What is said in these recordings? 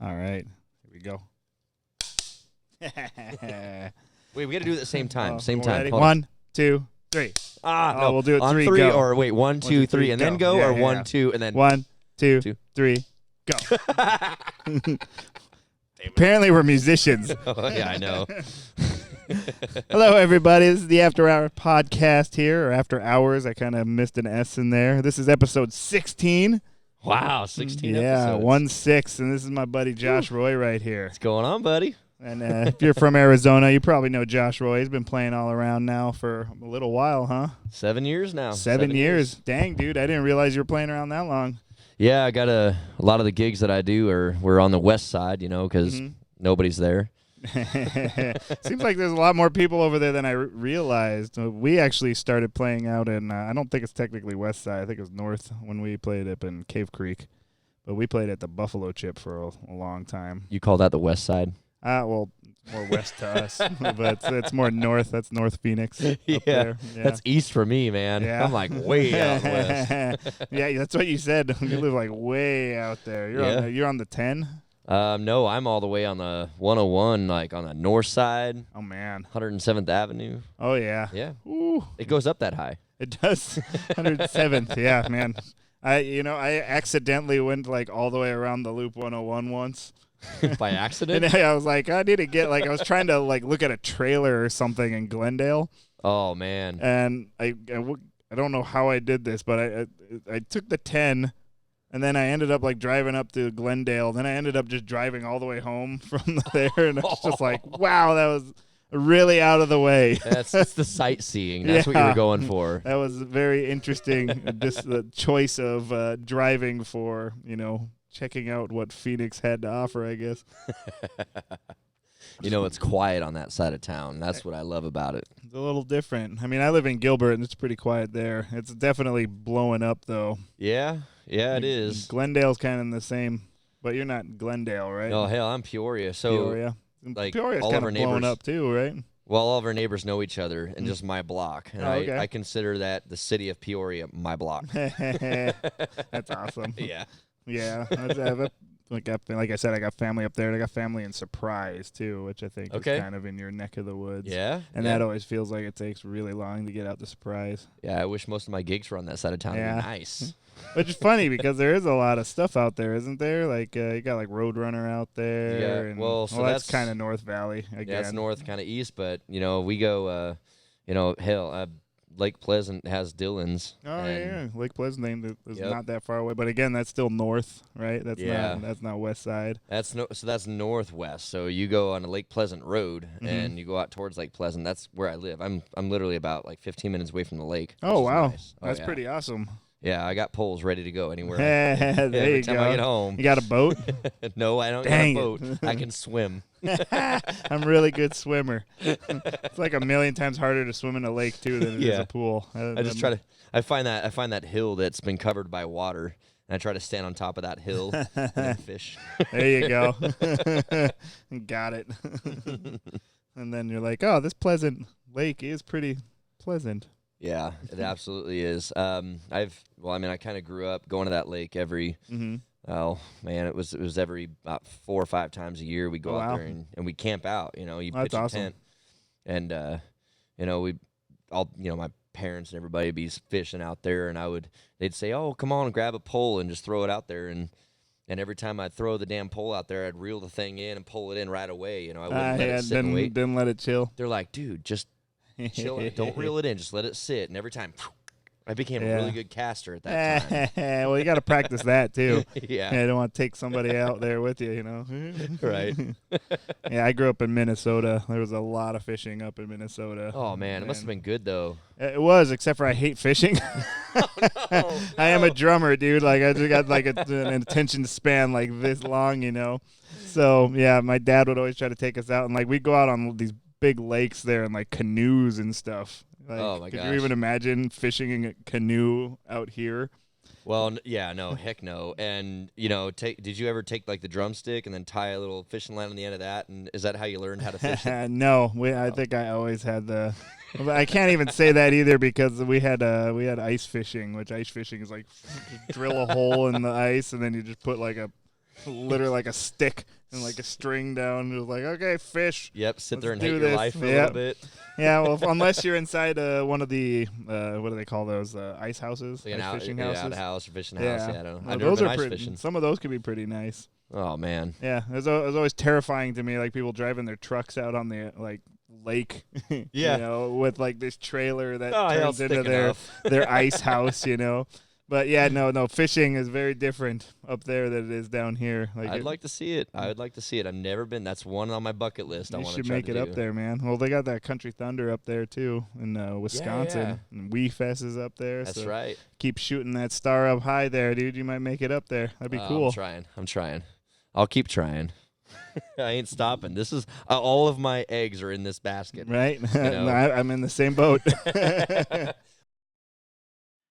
All right. Here we go. Wait, we got to do it at the same time. Same we're time. ready? Hold on. 1, 2, 3. No. We'll do it on 3, three go. or wait, 1, 2, 3, and then go, Yeah, or yeah, 1, yeah. 2, and then 1, 2, Two. 3, go. Apparently we're musicians. Oh, yeah, I know. Hello, everybody. This is the After Hour podcast here, or After Hours. I kind of missed an S in there. This is episode 16. Wow, 16 Yeah, episodes. 1-6, and this is my buddy Josh Roy right here. What's going on, buddy? And if you're from Arizona, you probably know Josh Roy. He's been playing all around now for a little while, huh? 7 years now. 7 years. Dang, dude, I didn't realize you were playing around that long. Yeah, I got a lot of the gigs that I do we're on the west side, because nobody's there. Seems like there's a lot more people over there than I realized. We actually started playing out in, I don't think it's technically west side. I think it was north when we played up in Cave Creek. But we played at the Buffalo Chip for a long time. You call that the west side? Well, more west to us. But it's more north. That's North Phoenix. Up Yeah, there. that's east for me, man. Yeah. I'm like way out west. Yeah, that's what you said. You live like way out there. You're on the 10? No, I'm all the way on the 101, like on the north side, Oh, man. 107th Avenue. Oh, yeah. Yeah, Ooh. it goes up that high. It does. 107th. Yeah, man. I accidentally went like all the way around the Loop 101 once. By accident? And I was like, I need to get I was trying to like look at a trailer or something in Glendale. Oh, man. And I don't know how I did this, but I took the 10, and then I ended up like driving up to Glendale. Then I ended up just driving all the way home from there, and I was just like, wow, that was really out of the way. That's the sightseeing. That's what you Yeah. were going for. That was very interesting. The choice of driving for, checking out what Phoenix had to offer, I guess. It's quiet on that side of town. That's what I love about it. It's a little different. I mean, I live in Gilbert, and it's pretty quiet there. It's definitely blowing up, though. Yeah, it is. Glendale's kind of in the same, but you're not Glendale, right? Oh, hell, I'm Peoria. So, Peoria. like, Peoria's all kind of of our blowing neighbors- up, too, right? well, all of our neighbors know each other in just my block. And Oh, okay. I consider that the city of Peoria my block. That's awesome. Yeah. Yeah. Like I said, I got family up there. And I got family in Surprise, too, which I think Okay. is kind of in your neck of the woods. Yeah. And yeah. that always feels like it takes really long to get out to Surprise. Yeah, I wish most of my gigs were on that side of town. Yeah. It'd be nice. Which is funny because there is a lot of stuff out there, isn't there? Like you got like Roadrunner out there. Yeah, And, well, so that's that's- kind of North Valley again. Yeah, it's north, kind of east, but, we go, Lake Pleasant has Dillon's. Oh and yeah, Lake Pleasant is Yep. not that far away, but again, that's still north, right? That's Yeah. that's not west side. That's that's northwest. So you go on a Lake Pleasant road and you go out towards Lake Pleasant. That's where I live. I'm literally about like 15 minutes away from the lake. Oh which is wow, nice. Oh, that's yeah. pretty awesome. Yeah, I got poles ready to go anywhere. there Every you time go. I get home. You got a boat? No, I don't Dang got a it. boat. I can swim. I'm a really good swimmer. It's like a million times harder to swim in a lake too than it is Yeah. a pool. I just try to. I find that hill that's been covered by water, and I try to stand on top of that hill and then fish. There you go. Got it. And then you're like, oh, this Pleasant Lake is pretty pleasant. Yeah, it absolutely is. I kind of grew up going to that lake every. Mm-hmm. Oh man, it was every about 4 or 5 times a year we go Oh, out wow. there and we camp out. You That's pitch a awesome. tent, and my parents and everybody would be fishing out there, and they'd say, "Oh, come on, grab a pole and just throw it out there." And every time I'd throw the damn pole out there, I'd reel the thing in and pull it in right away. I wouldn't let it sit and wait. Didn't let it chill. They're like, "Dude, just chill it. Don't reel it in. Just let it sit." And every time, I became a really good caster at that time. Well, you got to practice that too. Yeah. Yeah, you don't want to take somebody out there with you, Right. Yeah, I grew up in Minnesota. There was a lot of fishing up in Minnesota. Oh man, it must have been good though. It was, except for I hate fishing. I am a drummer, dude. Like I just got like an attention span like this long. So yeah, my dad would always try to take us out, and like we'd go out on these big lakes there and like canoes and stuff. Like, Oh, my could gosh. you even imagine fishing in a canoe out here? Well, no, heck no. And did you ever take like the drumstick and then tie a little fishing line on the end of that? And is that how you learned how to fish? No, I think I always had the. I can't even say that either because we had ice fishing, which ice fishing is like drill a hole in the ice and then you just put like a literally like a stick and like a string down. It was like, okay, fish. Yep, sit there and do hate this. your life for a Yep. little bit. Yeah, well, unless you're inside one of the what do they call those? Ice houses, Like ice fishing houses. outhouse or fishing house. Yeah, I don't know. Well, I've never those been are ice pretty. fishing. Some of those could be pretty nice. Oh man. Yeah, it was always terrifying to me, like people driving their trucks out on the like lake. Yeah. You know, with like this trailer that hell, turns into thick their enough. their ice house. You know. But yeah, no, fishing is very different up there than it is down here. I'd like to see it. I would like to see it. I've never been. That's one on my bucket list. I You want should to try make to it do. up there, man. Well, they got that Country Thunder up there too in Wisconsin. yeah. And Wee Fest is up there. That's so right. Keep shooting that star up high there, dude. You might make it up there. That'd be cool. I'm trying. I'll keep trying. I ain't stopping. This is all of my eggs are in this basket. Right? know? I'm in the same boat.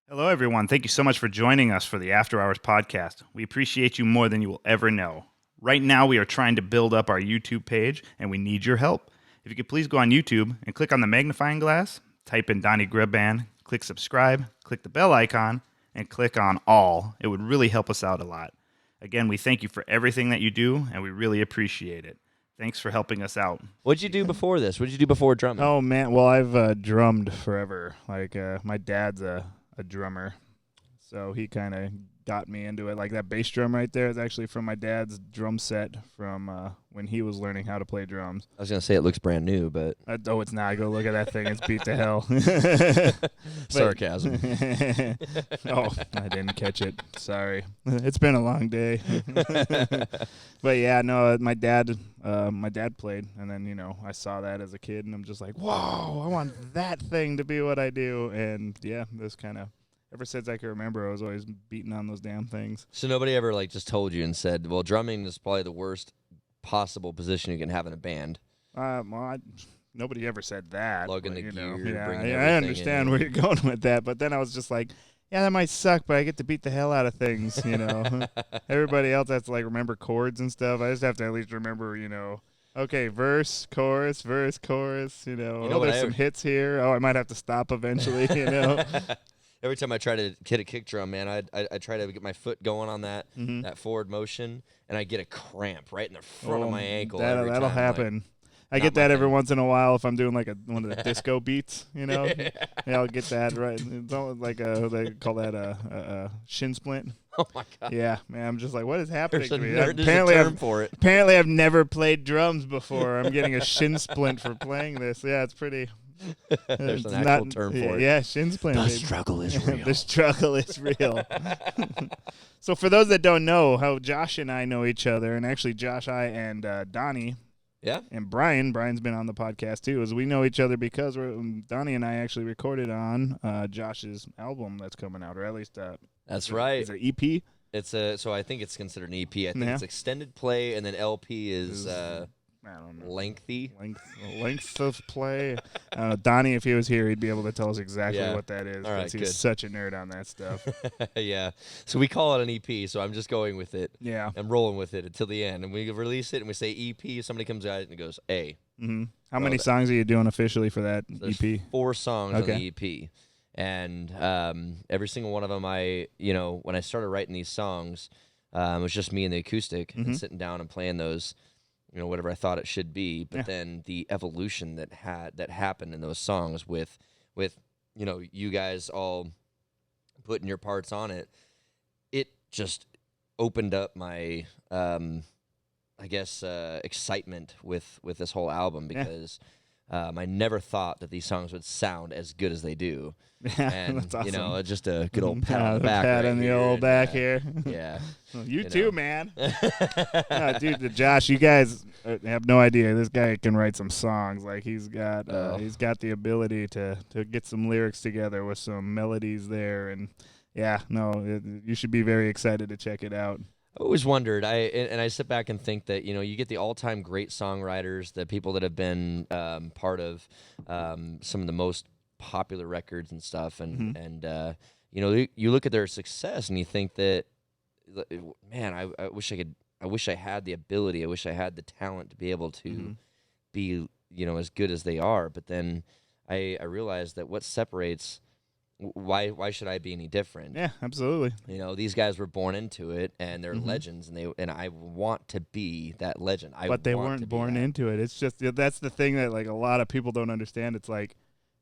Hello, everyone. Thank you so much for joining us for the After Hours podcast. We appreciate you more than you will ever know. Right now, we are trying to build up our YouTube page, and we need your help. If you could please go on YouTube and click on the magnifying glass, type in Donnie Grubb Band, click subscribe, click the bell icon, and click on all. It would really help us out a lot. Again, we thank you for everything that you do, and we really appreciate it. Thanks for helping us out. What'd you do before this? What'd you do before drumming? Oh, man. Well, I've drummed forever. Like, my dad's a drummer, so he kind of got me into it. Like that bass drum right there is actually from my dad's drum set from when he was learning how to play drums. I was gonna say it looks brand new, but Oh, it's not. Go look at that thing. It's beat to hell. sarcasm. Oh, I didn't catch it. Sorry. It's been a long day. But yeah, no, my dad played, and then I saw that as a kid, and I'm just like, whoa, I want that thing to be what I do. And yeah, this kind of ever since I can remember, I was always beating on those damn things. So nobody ever just told you and said, well, drumming is probably the worst possible position you can have in a band. Nobody ever said that. Lugging the gear, bringing I everything understand in. where you're going with that, but then I was just like, yeah, that might suck, but I get to beat the hell out of things, Everybody else has to remember chords and stuff. I just have to at least remember, okay, verse, chorus, there's some hits here. Oh, I might have to stop eventually, Every time I try to hit a kick drum, man, I try to get my foot going on that forward motion, and I get a cramp right in the front of my ankle. That'll happen. I get that every once in a while if I'm doing one of the disco beats, Yeah, I'll get that right. It's almost like they call that a shin splint. Oh my god. Yeah, man, I'm just like, what is happening to me? There's a term for it. Apparently, I've never played drums before. I'm getting a shin splint for playing this. Yeah, it's pretty. There's an actual term for it. Yeah, shin splint. The struggle is real. The struggle is real. So for those that don't know how Josh and I know each other, and actually Josh, I, and Donnie, yeah, and Brian's been on the podcast too, is we know each other because Donnie and I actually recorded on Josh's album that's coming out, or at least that's right. It's an EP. So I think it's considered an EP. I think it's extended play, and then LP is I don't know. Lengthy. Length of play. I don't know. Donnie, if he was here, he'd be able to tell us exactly what that is. All right, because he's such a nerd on that stuff. Yeah. So we call it an EP, so I'm just going with it. Yeah. I'm rolling with it until the end. And we release it, and we say EP. Somebody comes out and goes, A. Mm-hmm. How many songs are you doing officially for that EP? 4 songs on the EP. And every single one of them, when I started writing these songs, it was just me and the acoustic and sitting down and playing those. Whatever I thought it should be, but then the evolution that happened in those songs with you guys all putting your parts on it, it just opened up my excitement with this whole album because I never thought that these songs would sound as good as they do. And that's awesome. Just a good old pat on the back. Pat on the old back here. Yeah. Well, you too, man. Dude, Josh, you guys have no idea. This guy can write some songs. Like he's got the ability to get some lyrics together with some melodies there, and you should be very excited to check it out. I always wondered, I sit back and think that, you get the all-time great songwriters, the people that have been part of some of the most popular records and stuff, and you look at their success and you think that, man, I wish I had the ability, I wish I had the talent to be able to be, as good as they are. But then I realized that what separates why should I be any different? Yeah, absolutely. You know, these guys were born into it, and they're legends, and I want to be that legend. But they weren't born into it. It's just that's the thing that like a lot of people don't understand. It's like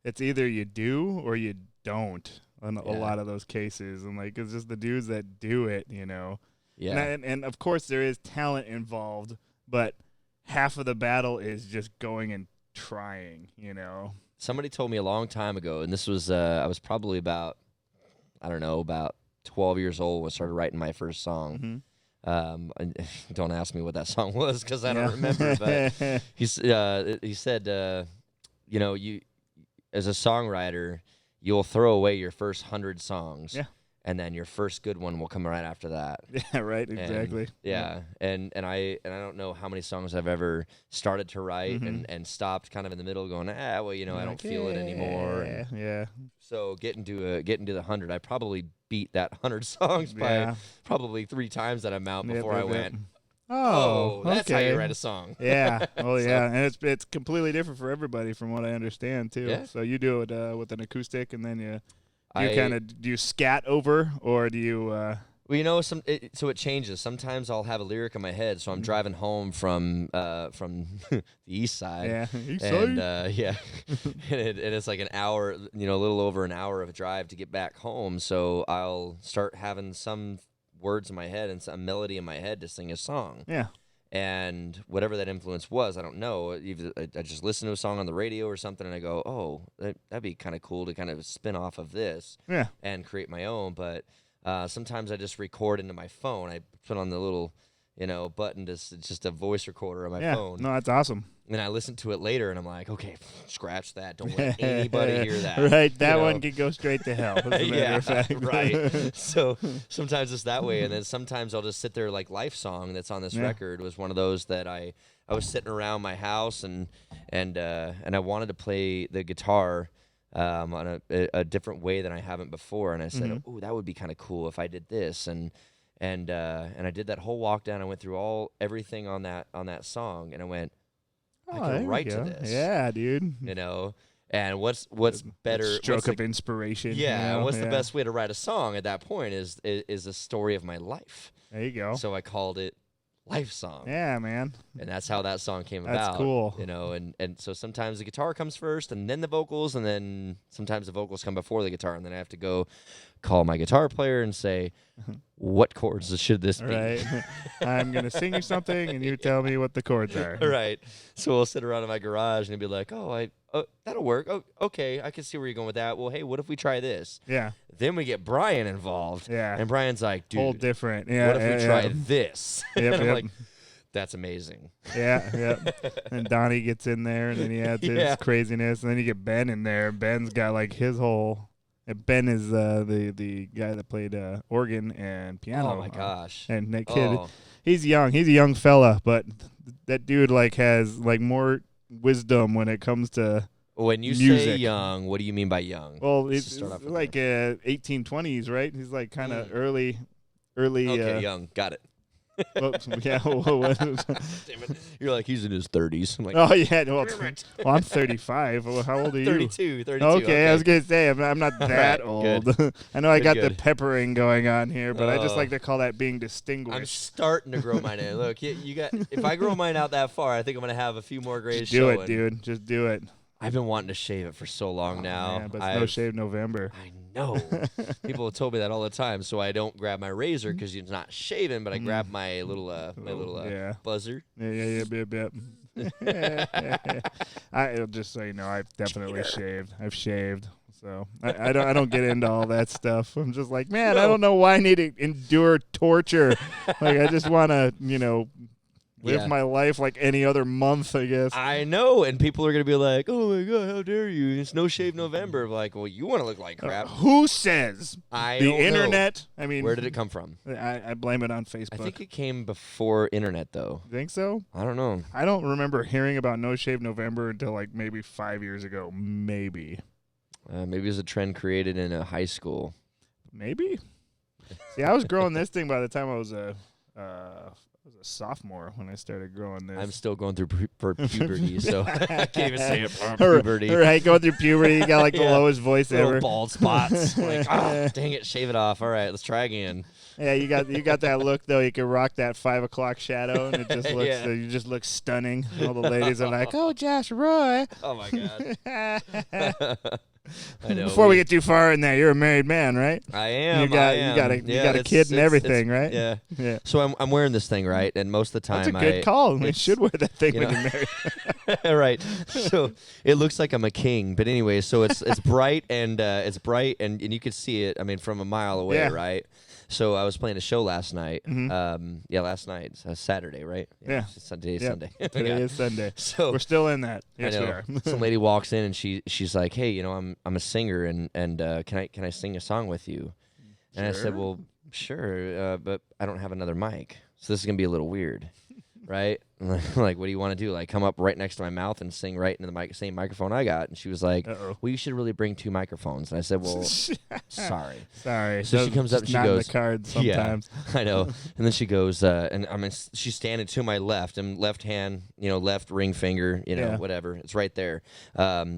it's either you do or you don't in a lot of those cases, and like it's just the dudes that do it, you know. Yeah. And of course there is talent involved, but half of the battle is just going and trying, you know. Somebody told me a long time ago, and this was I was probably about 12 years old when I started writing my first song. And don't ask me what that song was because I don't remember. But he said, you know, you as a songwriter, you'll throw away your first 100 songs. Yeah. And then your first good one will come right after that. Yeah, right, exactly. And I don't know how many songs I've ever started to write and stopped kind of in the middle going, well, you know, I don't feel it anymore. Yeah. So getting to the 100, I probably beat that 100 songs by probably 3 times that amount before I went, oh, that's how you write a song. Yeah. Well, yeah, and it's completely different for everybody from what I understand too. Yeah. So you do it with an acoustic, and then you do you scat over, or do you? Well, you know, so it changes. Sometimes I'll have a lyric in my head, so I'm driving home from the east side. Yeah, and and it's like an hour, you know, a little over an hour of a drive to get back home. So I'll start having some words in my head and some melody in my head to sing a song. Yeah. And whatever that influence was, I don't know. Either I just listen to a song on the radio or something, and I go, "Oh, that'd be kind of cool to kind of spin off of this, and create my own." But sometimes I just record into my phone. I put on the little, you know, button it's just a voice recorder on my phone. No, that's awesome. And I listen to it later, and I'm like, okay, scratch that. Don't let anybody hear that. Right, that one could go straight to hell. Right. So sometimes it's that way, and then sometimes I'll just sit there like Life Song that's on this record was one of those that I was sitting around my house and I wanted to play the guitar on a different way than I haven't before, and I said, oh, that would be kind of cool if I did this, and I did that whole walk down. I went through everything on that song, and I went, I can write to this. Yeah, dude. You know, and what's better? Stroke of inspiration. Yeah, you know? What's the best way to write a song at that point is a story of my life. There you go. So I called it Life Song. Yeah, man. And that's how that song came about. That's cool. You know, and so sometimes the guitar comes first and then the vocals, and then sometimes the vocals come before the guitar, and then I have to go call my guitar player and say, what chords should this be? Right. I'm going to sing you something, and you tell me what the chords are. Right. So we'll sit around in my garage and be like, oh, that'll work. Oh, okay, I can see where you're going with that. Well, hey, what if we try this? Yeah. Then we get Brian involved. Yeah. And Brian's like, dude, whole different. Yeah. What if we try this? Yep, and I'm like, that's amazing. Yeah. And Donnie gets in there, and then he adds his craziness, and then you get Ben in there. Ben's got like his whole. Ben is the guy that played organ and piano. Oh my gosh! And that kid, he's young. He's a young fella, but that dude like has like more wisdom when it comes to when you music. Say young. What do you mean by young? Well, it's like 1820s, right? He's like kind of early. Okay, young. Got it. Yeah. Damn it. You're like, he's in his 30s. I'm like, oh, yeah. Well, I'm 35. Well, how old are you? 32. Okay, I was going to say, I'm not that old. I know I got the good. Peppering going on here, but I just like to call that being distinguished. I'm starting to grow mine in. Look, you got. If I grow mine out that far, I think I'm going to have a few more grays Just do it, dude. Just do it. I've been wanting to shave it for so long now. Man, but it's No Shave November. I know. People have told me that all the time, so I don't grab my razor because it's not shaving, but I grab my little buzzer. Yeah. I'll just so you know, I've definitely shaved. I've shaved. So I don't get into all that stuff. I'm just like, man, I don't know why I need to endure torture. Like I just want to, you know, live my life like any other month, I guess. I know, and people are going to be like, oh, my God, how dare you? It's No Shave November. Like, well, you want to look like crap. Who says? The internet? Know. I mean, where did it come from? I blame it on Facebook. I think it came before internet, though. You think so? I don't know. I don't remember hearing about No Shave November until like maybe 5 years ago. Maybe. Maybe it was a trend created in a high school. Maybe. See, I was growing this thing by the time I was was a sophomore when I started growing this. I'm still going through for puberty, so I can't even say it. Puberty. Right, going through puberty, you got like the Yeah. lowest voice Little ever. bald spots. Like, dang it, shave it off. All right, let's try again. Yeah, you got that look though. You can rock that 5 o'clock shadow, and it just looks Yeah. you just look stunning. All the ladies are like, "Oh, Josh Roy." Oh my god. I know. Before we get too far in there, you're a married man, right? I am. You got I am. you got a Yeah, kid and everything, right? Yeah. Yeah. So I'm wearing this thing, right? And most of the time, That's a good call. We it's- should wear that thing you when know. you're married. right. So it looks like I'm a king, but anyway, so it's bright and you can see it. I mean, from a mile away, Yeah. right? So I was playing a show last night. Mhm. Last night, Saturday, right? Yeah. Today's Yep. Sunday. Today is Sunday. So We're still in that. Yes, I we know. are. Some lady walks in and she's like, "Hey, you know, I'm a singer and can I sing a song with you?" And I said, Sure. "Well, sure, but I don't have another mic, so this is gonna be a little weird, right?" Like, what do you want to do? Like, come up right next to my mouth and sing right into the same microphone I got? And she was like, Uh-oh. "Well, you should really bring 2 microphones." And I said, "Well, sorry." Sorry. So she comes up and It's she not goes, in the cards Yeah. sometimes. I know. And then she goes, and I mean, she's standing to my left, and left hand, left ring finger, Yeah. whatever. It's right there.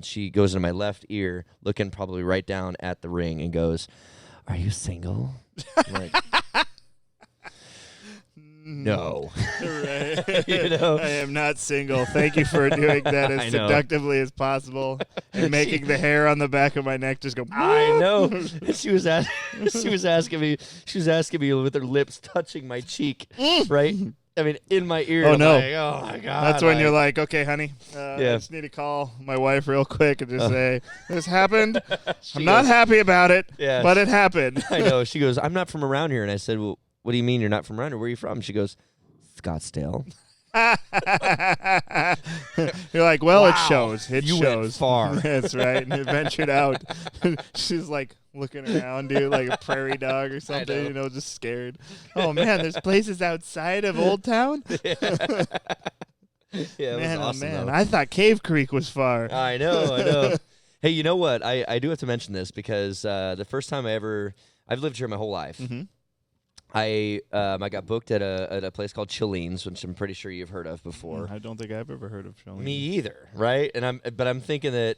She goes into my left ear, looking probably right down at the ring, and goes, "Are you single?" I'm like, no. Right. I I am not single. Thank you for doing that I as know. seductively as possible and making the hair on the back of my neck just go. I know. And she was asking me with her lips touching my cheek, right? I mean, in my ear. Oh, I'm no. like, oh my god. That's when you're like, okay, honey, I Yeah. just need to call my wife real quick and just say, this happened. She I'm not goes- happy about it, Yeah. but it happened. I know. She goes, "I'm not from around here." And I said, "Well, what do you mean you're not from around here? Where are you from?" She goes, "Scottsdale." You're like, well, it Wow. shows. It You went shows. far. That's right. And it ventured out. She's like looking around, dude, like a prairie dog or something, know. just scared. Oh, man, there's places outside of Old Town? Yeah, it was Man, awesome, oh, man. though. I thought Cave Creek was far. I know. Hey, you know what? I do have to mention this because the first time I've lived here my whole life. Mhm. I got booked at a place called Chileen's, which I'm pretty sure you've heard of before. I don't think I've ever heard of Chilling. Me either, right? And I'm thinking that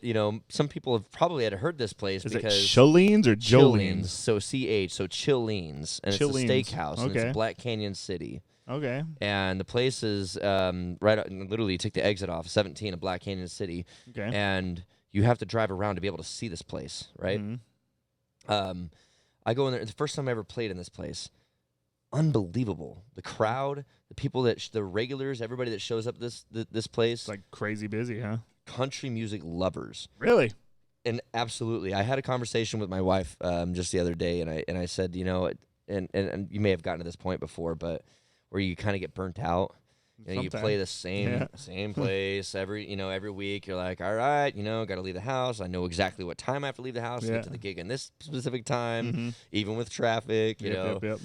some people have probably had heard this place Is it because Cholines or Chileen's, Jolines? so so Chileen's, and Chileen's. it's a steakhouse, and it's Okay. in Black Canyon City. Okay. And the place is right out, literally you take the exit off 17 of Black Canyon City, Okay. and you have to drive around to be able to see this place, right? Mhm. I go in there. The first time I ever played in this place, unbelievable. The crowd, the people the regulars, everybody that shows up this place, It's like crazy busy, huh? country music lovers. Really? And absolutely, I had a conversation with my wife just the other day, and I said, and you may have gotten to this point before, but where you kind of get burnt out. You Sometime. play the same Yeah. same place every week. You're like, all right, got to leave the house. I know exactly what time I have to leave the house to Yeah. get to the gig in this specific time, Mhm. even with traffic. You know. Yep.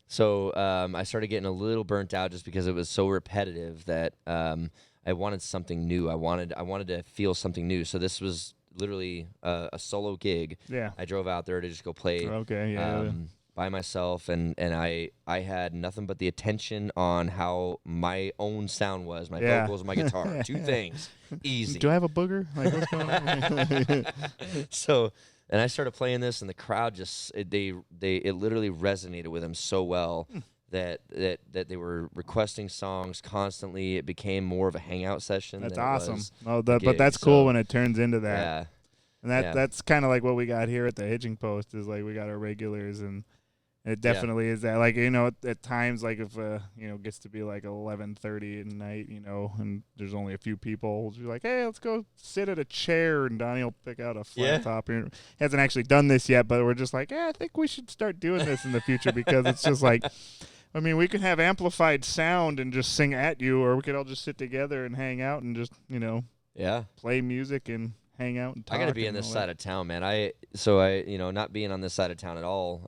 So I started getting a little burnt out just because it was so repetitive that I wanted something new. I wanted to feel something new. So this was literally a solo gig. Yeah. I drove out there to just go play Okay. Yeah. by myself, and I had nothing but the attention on how my own sound was, my Yeah. vocals, my guitar. Two things, easy. Do I have a booger? Like, what's going on? So, and I started playing this, and the crowd it literally resonated with them so well that they were requesting songs constantly. It became more of a hangout session. That's than it awesome. was Oh, a but that's gig, cool so, when it turns into that. Yeah, And Yeah. that's kind of like what we got here at the Hitching Post is like we got our regulars and it definitely is that. Like, at times, like if, gets to be like 11:30 at night, and there's only a few people, you're like, hey, let's go sit at a chair and Donnie will pick out a flat Yeah. top. He hasn't actually done this yet, but we're just like, yeah, I think we should start doing this in the future because it's just like, I mean, we could have amplified sound and just sing at you, or we could all just sit together and hang out and just, yeah. play music and hang out and talk. I got to be in and this all side that. of town, man. Not being on this side of town at all,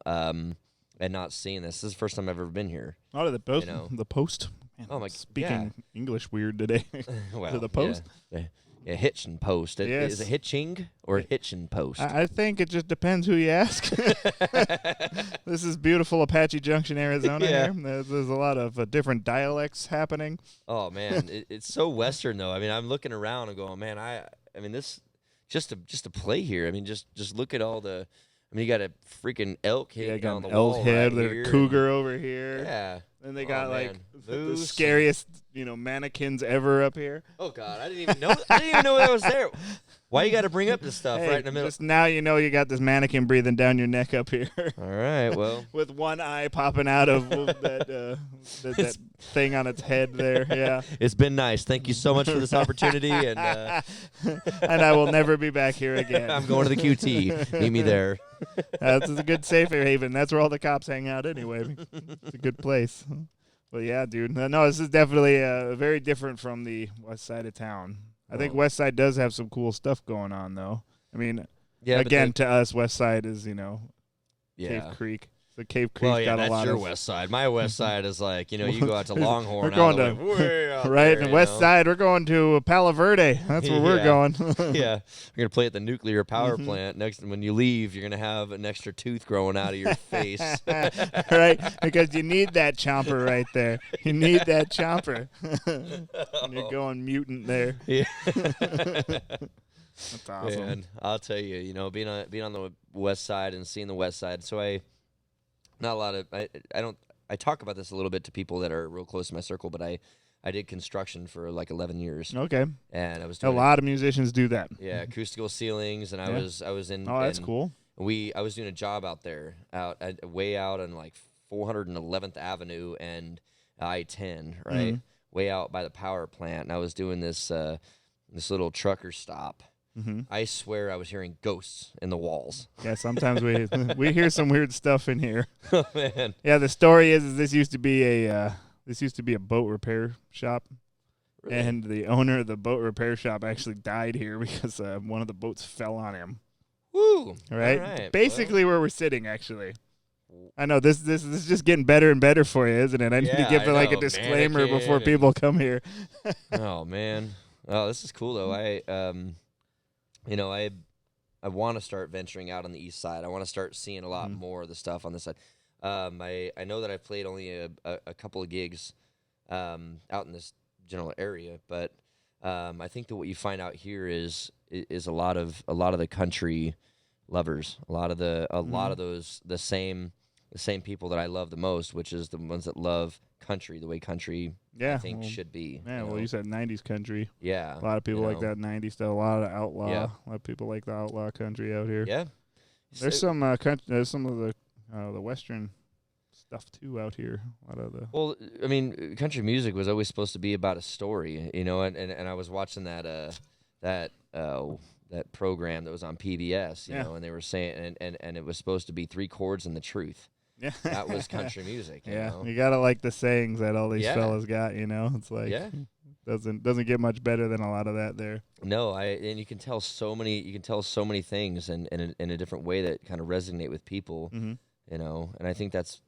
and not seeing this. This is the first time I've ever been here. Oh, to the post. You know. The post. Man, Oh, my- speaking English weird today. Well, To the Post? yeah. Yeah, hitching post. Yes. Is it hitching or hitching post? I think it just depends who you ask. This is beautiful Apache Junction, Arizona. Yeah. Here. There's a lot of different dialects happening. Oh man, it's so Western though. I mean, I'm looking around and going, man, I mean, this just to play here. I mean, just look at all the. I mean, you got a freaking elk head on the wall. Elk head, right there's here. a cougar over here. Yeah. And they got like the Moose scariest, mannequins ever up here. Oh God, I didn't even know. I didn't even know that was there. Why you got to bring up this stuff Hey, right in the middle? Just now you know you got this mannequin breathing down your neck up here. All right, well, with one eye popping out of that thing on its head there. Yeah. It's been nice. Thank you so much for this opportunity, and and I will never be back here again. I'm going to the QT. Meet me there. That's a good safe haven. That's where all the cops hang out anyway. It's a good place. But yeah, dude. No, this is definitely very different from the west side of town. I think West Side does have some cool stuff going on, though. I mean, again, to us, West Side is, Cave Creek. So Cave Creek's got a lot of... that's your West Side. My West Side is like, you go out to Longhorn. We're going to... way out right, there, and West Side, we're going to Palo Verde. That's where we're going. Yeah. We're going to play at the nuclear power plant. Next, when you leave, you're going to have an extra tooth growing out of your face. Right? Because you need that chomper right there. You need that chomper. And you're going mutant there. Yeah. That's awesome. And I'll tell you, being on the West Side and seeing the West Side. So I talk about this a little bit to people that are real close to my circle, but I did construction for like 11 years. Okay. And I was doing a lot of musicians do that. Yeah, acoustical ceilings, and I was in. Oh, that's cool. I was doing a job out there, way out on like 411th Avenue and I-10, right, way out by the power plant. And I was doing this little trucker stop. Mm-hmm. I swear I was hearing ghosts in the walls. Yeah, sometimes we hear some weird stuff in here. Oh man. Yeah, the story is this used to be a boat repair shop. Really? And the owner of the boat repair shop actually died here because one of the boats fell on him. Woo! Right? All right. Basically where we're sitting, actually. I know this is just getting better and better for you, isn't it? I need to give a disclaimer before people come here. Oh man. Oh, this is cool though. I want to start venturing out on the east side. I want to start seeing a lot more of the stuff on this side. I know that I've played only a couple of gigs out in this general area, but I think that what you find out here is a lot of the country lovers, a lot of those the same people that I love the most, which is the ones that love country the way country I think should be. Yeah, well, you said 90s country. Yeah. A lot of people like that 90s stuff. A lot of outlaw. Yeah. A lot of people like the outlaw country out here. Yeah. There's some there's some of the western stuff too out here. A lot of the Well, I mean, country music was always supposed to be about a story, and I was watching that program that was on PBS, and they were saying and it was supposed to be 3 chords and the truth. Yeah. That was country music. You know? You gotta like the sayings that all these fellas got. It's like doesn't get much better than a lot of that there. No, and you can tell so many things in a different way that kind of resonate with people. Mm-hmm. And I think that's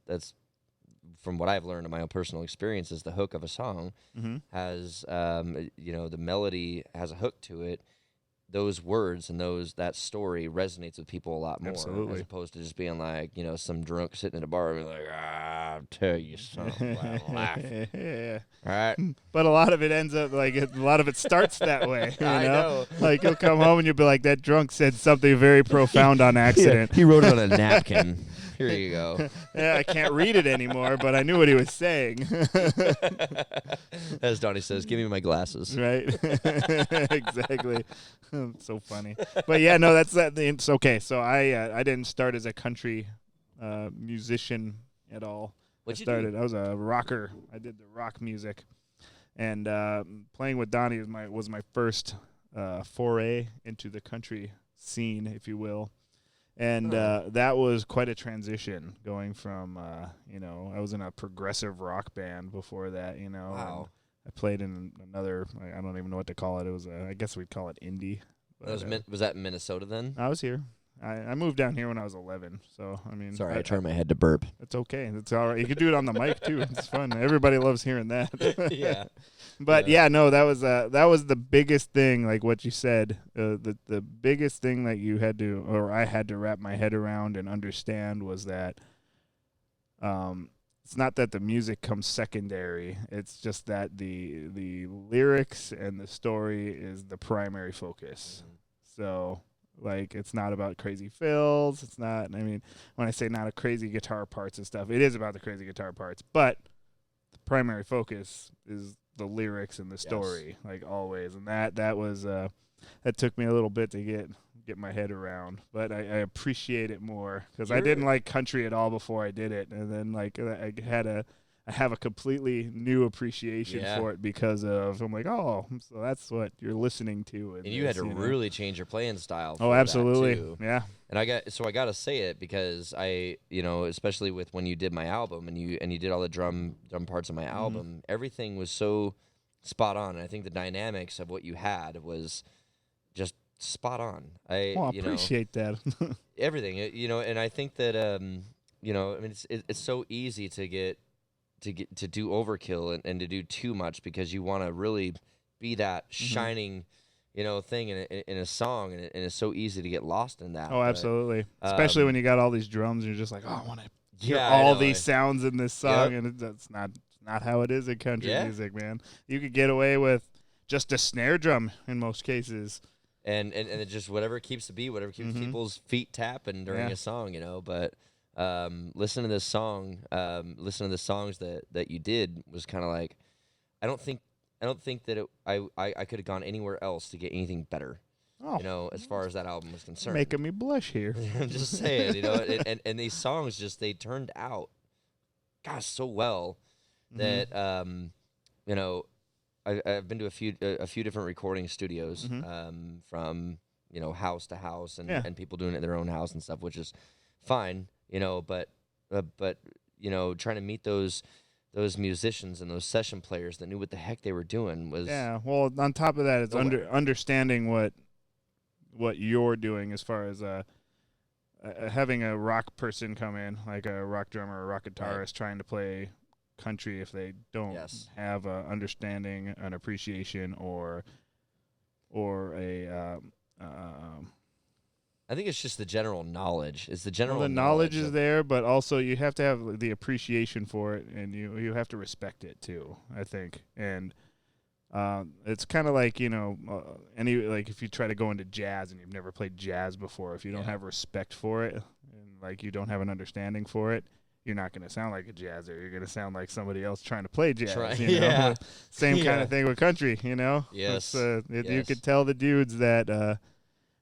from what I've learned in my own personal experience is the hook of a song has the melody has a hook to it. Those words and that story resonates with people a lot more. Absolutely. As opposed to just being like, some drunk sitting in a bar and be like, I'll tell you something. Laugh. Yeah. All right. But a lot of it ends up a lot of it starts that way. I know. Like you'll come home and you'll be like, that drunk said something very profound on accident. He wrote it on a napkin. Here you go. Yeah, I can't read it anymore, but I knew what he was saying. As Donnie says, give me my glasses. Right. Exactly. So funny. But yeah, no, it's okay. So I didn't start as a country musician at all. What'd you do? I was a rocker. I did the rock music. And playing with Donnie was my first foray into the country scene, if you will. And that was quite a transition going from, I was in a progressive rock band before that, Wow. I played in another, I don't even know what to call it. It was, I guess we'd call it indie. But, Was that in Minnesota then? I was here. I moved down here when I was 11, so I mean. Sorry, I turned my head to burp. It's okay. It's all right. You can do it on the mic too. It's fun. Everybody loves hearing that. Yeah. But yeah, no, that was the biggest thing. Like what you said, the biggest thing that you had to, or I had to wrap my head around and understand was that, it's not that the music comes secondary. It's just that the lyrics and the story is the primary focus. So. Like, it's not about crazy fills. It's not, I mean, when I say not a crazy guitar parts and stuff, it is about the crazy guitar parts. But the primary focus is the lyrics and the story, like always. And that was, that took me a little bit to get my head around. But I appreciate it more because I didn't like country at all before I did it. And then, like, I have a completely new appreciation for it because of, I'm like, oh, so that's what you're listening to. And you had to really change your playing style. Oh, absolutely. Yeah. And I got to say it because I, especially with when you did my album and you did all the drum parts of my album, everything was so spot on. And I think the dynamics of what you had was just spot on. I appreciate that. Everything, and I think that, I mean, it's so easy to do overkill and to do too much because you want to really be that shining, thing in a song, and it's so easy to get lost in that. Oh, absolutely. Especially when you got all these drums and you're just like, oh, I want to hear these sounds in this song, and that's not how it is in country music, man. You could get away with just a snare drum in most cases. And it just whatever keeps the beat, whatever keeps people's feet tapping during a song, but listen to this song, listen to the songs that you did was kind of like, I don't think that I could have gone anywhere else to get anything better. Oh. As far as that album was concerned. Making me blush here. I'm just saying, and these songs they turned out, gosh, so well that, I've been to a few different recording studios, from, house to house and people doing it at their own house and stuff, which is fine. But trying to meet those musicians and those session players that knew what the heck they were doing was well, on top of that, it's understanding what you're doing as far as having a rock person come in, like a rock drummer or a rock guitarist trying to play country if they don't have a understanding, an appreciation, or a I think it's just the general knowledge. It's the general the knowledge is there, but also you have to have the appreciation for it, and you have to respect it too, I think. And it's kind of like, if you try to go into jazz and you've never played jazz before, if you don't have respect for it and like you don't have an understanding for it, you're not going to sound like a jazzer. You're going to sound like somebody else trying to play jazz. Same kind of thing with country, Yes. You could tell the dudes that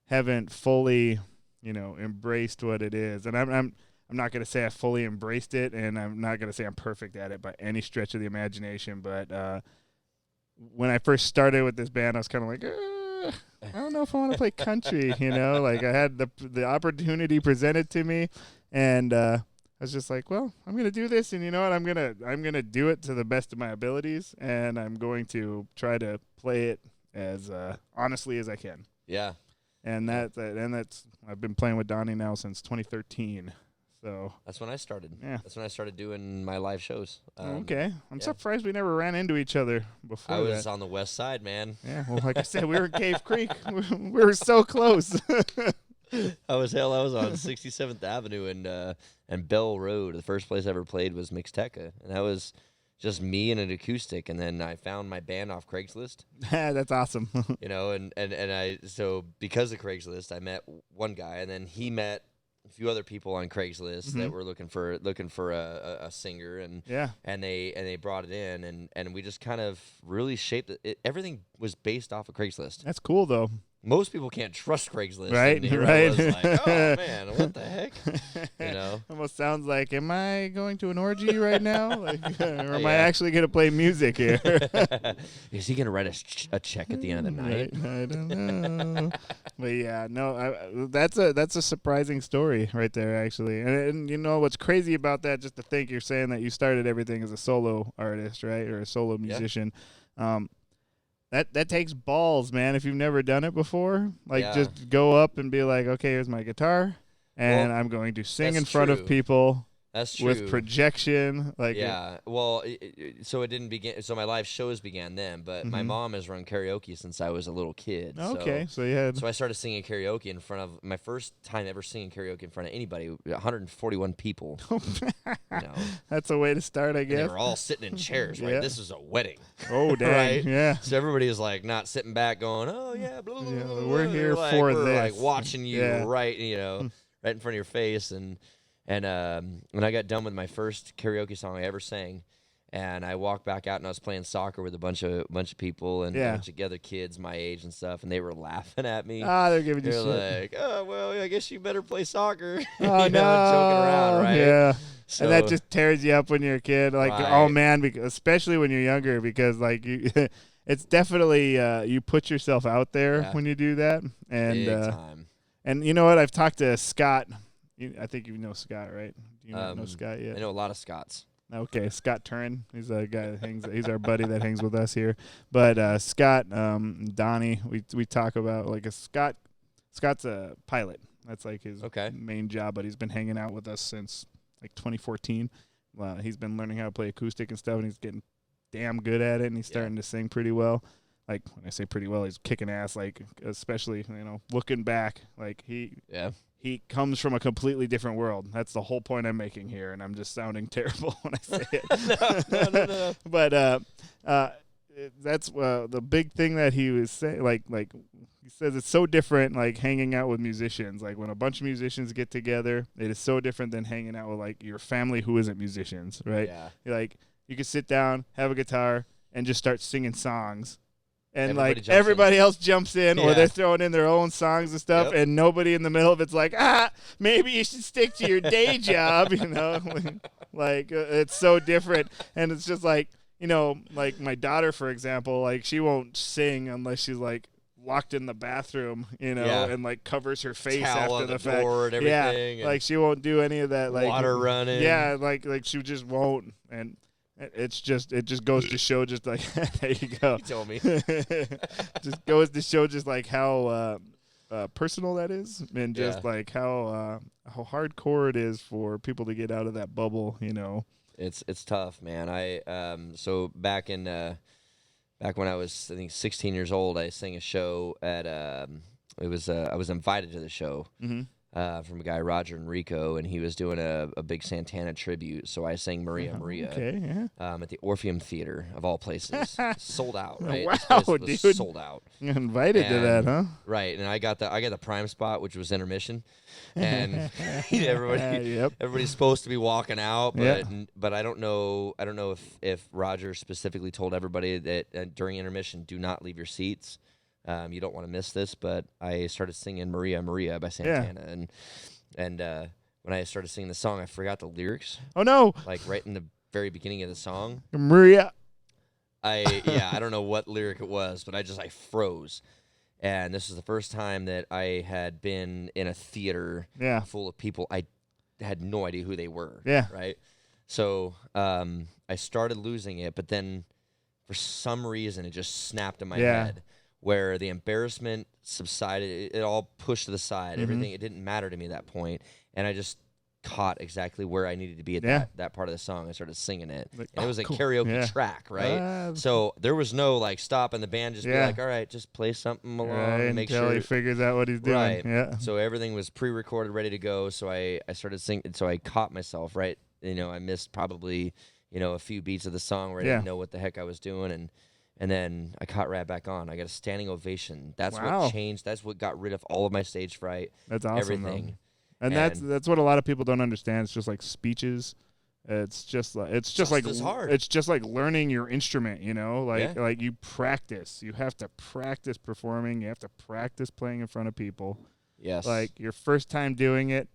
haven't fully, embraced what it is. And I'm not going to say I fully embraced it, and I'm not going to say I'm perfect at it by any stretch of the imagination. But when I first started with this band, I was kind of like, I don't know if I want to play country, Like I had the opportunity presented to me, and I was just like, well, I'm going to do this, and you know what? I'm going to do it to the best of my abilities, and I'm going to try to play it as honestly as I can. Yeah. And that's I've been playing with Donnie now since 2013. So that's when I started. Yeah. That's when I started doing my live shows. Okay. I'm surprised we never ran into each other before. I was on the west side, man. Yeah. Well, like I said, we were in Cave Creek. We were so close. I was on 67th Avenue and Bell Road. The first place I ever played was Mixteca, and that was just me and an acoustic, and then I found my band off Craigslist. That's awesome. So because of Craigslist, I met one guy, and then he met a few other people on Craigslist that were looking for a singer, and they brought it in, and we just kind of really shaped it. Everything was based off of Craigslist. That's cool though. Most people can't trust Craigslist. Right, and here right. I was like, oh, man, what the heck? Almost sounds like, am I going to an orgy right now? Or am I actually going to play music here? Is he going to write a check at the end of the night? I don't know. But yeah, no, that's a surprising story right there, actually. And what's crazy about that, just to think you're saying that you started everything as a solo artist, right? Or a solo musician. that takes balls, man. If you've never done it before, like just go up and be like, okay, here's my guitar, and I'm going to sing in front of people. That's true. With projection, like well, so it didn't begin. So my live shows began then, but my mom has run karaoke since I was a little kid. Okay, so you had. So I started singing karaoke in front of my first time ever singing karaoke in front of anybody. 141 people. That's a way to start, I guess. And they were all sitting in chairs. Right, this is a wedding. Oh, dang! Right? Yeah. So everybody is like not sitting back, going, "Oh yeah, blah, blah, blah, we're here like, for we're this." Like watching you, right? Right in front of your face, and when I got done with my first karaoke song I ever sang, and I walked back out and I was playing soccer with a bunch of people and a bunch of other kids my age and stuff, and they were laughing at me. They're giving you shit. Like, "Oh well, I guess you better play soccer." Oh no, joking around, right? Yeah. So, and that just tears you up when you're a kid, like oh man, especially when you're younger, because like you, it's definitely you put yourself out there when you do that, and big time. And you know what? I've talked to Scott. I think you know Scott, right? Do you know Scott yet? I know a lot of Scotts. Okay, Scott Turin. He's a guy that hangs. He's our buddy that hangs with us here. But Scott, Donnie, we talk about like Scott's a pilot. That's like his main job. But he's been hanging out with us since like 2014. He's been learning how to play acoustic and stuff, and he's getting damn good at it. And he's starting to sing pretty well. Like when I say pretty well, he's kicking ass. Like especially looking back, like he comes from a completely different world. That's the whole point I'm making here, and I'm just sounding terrible when I say it. No. But that's the big thing that he was saying. Like he says, it's so different. Like hanging out with musicians. Like when a bunch of musicians get together, it is so different than hanging out with like your family who isn't musicians, right? Yeah. Like you could sit down, have a guitar, and just start singing songs. And everybody else jumps in, or they're throwing in their own songs and stuff, and nobody in the middle of it's like, maybe you should stick to your day job, like it's so different. And it's just like, like my daughter, for example, like she won't sing unless she's like locked in the bathroom, and like covers her face towel after the fact. door and everything. Yeah, like she won't do any of that, like water running. Yeah, like she just won't. And it just goes to show, just like there you go. You told me. Just goes to show just like how personal that is, and just like how hardcore it is for people to get out of that bubble. It's tough, man. So back when I was, I think, 16 years old, I sang a show at I was invited to the show. From a guy, Roger Enrico, and he was doing a big Santana tribute. So I sang Maria Maria at the Orpheum Theater, of all places. Sold out, right? Wow, dude. Sold out. You're invited to that, huh? Right, and I got the prime spot, which was intermission. And everybody's supposed to be walking out, but I don't know if Roger specifically told everybody that during intermission, do not leave your seats. You don't want to miss this, but I started singing Maria Maria by Santana, and when I started singing the song, I forgot the lyrics. Oh no! Like right in the very beginning of the song, Maria. I don't know what lyric it was, but I froze. And this is the first time that I had been in a theater full of people. I had no idea who they were. Yeah. Right. So I started losing it, but then for some reason it just snapped in my head. Where the embarrassment subsided, it all pushed to the side. Everything, it didn't matter to me at that point, and I just caught exactly where I needed to be at that part of the song. I started singing it, and it was a karaoke track, right? So there was no like stop, and the band just be like, "All right, just play something along and make until sure he figures out what he's doing." Right. Yeah. So everything was pre-recorded, ready to go. So I started singing. So I caught myself, right? I missed probably a few beats of the song where I didn't know what the heck I was doing, and then I caught right back on. I got a standing ovation. That's what changed. That's what got rid of all of my stage fright. That's awesome. Everything. And that's what a lot of people don't understand. It's just like speeches. It's just like hard. It's just like learning your instrument. Like you practice. You have to practice performing. You have to practice playing in front of people. Yes. Like your first time doing it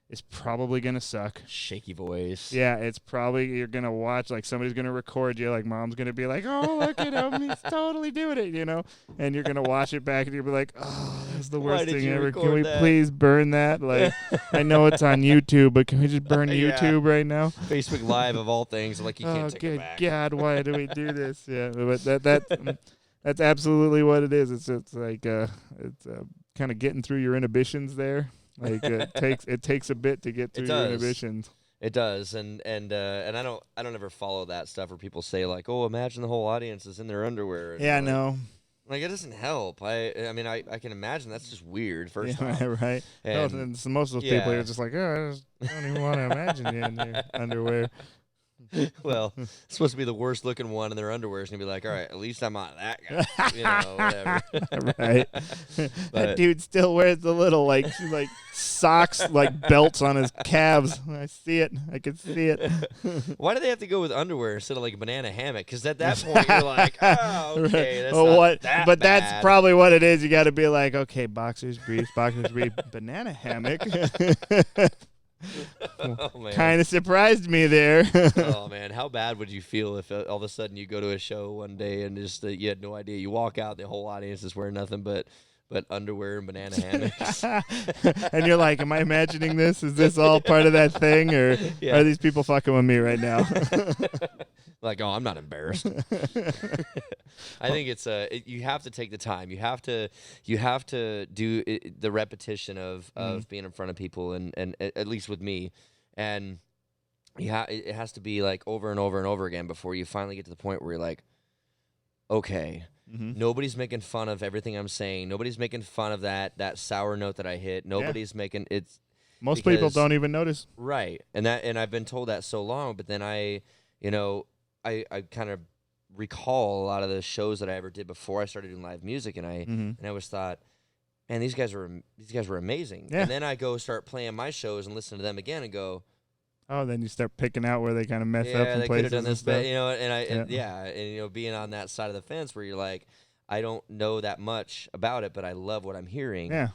is probably going to suck. Shaky voice. Yeah, it's probably, you're going to watch, like somebody's going to record you, like mom's going to be like, oh, look at him, he's totally doing it, and you're going to watch it back and you'll be like, oh, that's the worst thing ever. Can we please burn that? Like, I know it's on YouTube, but can we just burn YouTube right now? Facebook Live of all things, like you can't take it back. God, why do we do this? Yeah, but That's absolutely what it is. It's like kind of getting through your inhibitions there. Like it takes a bit to get through your inhibitions. It does, and I don't ever follow that stuff where people say like, oh, imagine the whole audience is in their underwear. And yeah, like, no. Like, it doesn't help. I mean, I can imagine that's just weird, first off. Right. And, no, most of those people are just like, oh, I don't even want to imagine you in your underwear. Well, it's supposed to be the worst looking one in their underwear. It's going to be like, all right, at least I'm not that guy. You know, whatever. Right. That dude still wears the little, like socks, like belts on his calves. I see it. I can see it. Why do they have to go with underwear instead of like a banana hammock? Because at that point, you're like, oh, okay, that's not that But bad. that's probably what it is. You got to be like, okay, boxers briefs, banana hammock. Oh, man. Kind of surprised me there. Oh, man. How bad would you feel if all of a sudden you go to a show one day and just you had no idea? You walk out, the whole audience is wearing nothing but underwear and banana hammocks. And you're like, am I imagining this? Is this all part of that thing? Or are these people fucking with me right now? Like, oh, I'm not embarrassed. I think it's you have to take the time. You have to do the repetition of being in front of people, and at least with me, and it has to be like over and over and over again before you finally get to the point where you're like, okay, nobody's making fun of everything I'm saying. Nobody's making fun of that sour note that I hit. Nobody's making it's. Most people don't even notice. Right, and I've been told that so long, but then I kind of recall a lot of the shows that I ever did before I started doing live music, and I always thought, man, these guys were amazing. Yeah. And then I go start playing my shows and listen to them again and go, oh, then you start picking out where they kind of mess up in yeah, they could have places done this, and stuff. but, you know, and being on that side of the fence where you're like, I don't know that much about it, but I love what I'm hearing. Yeah.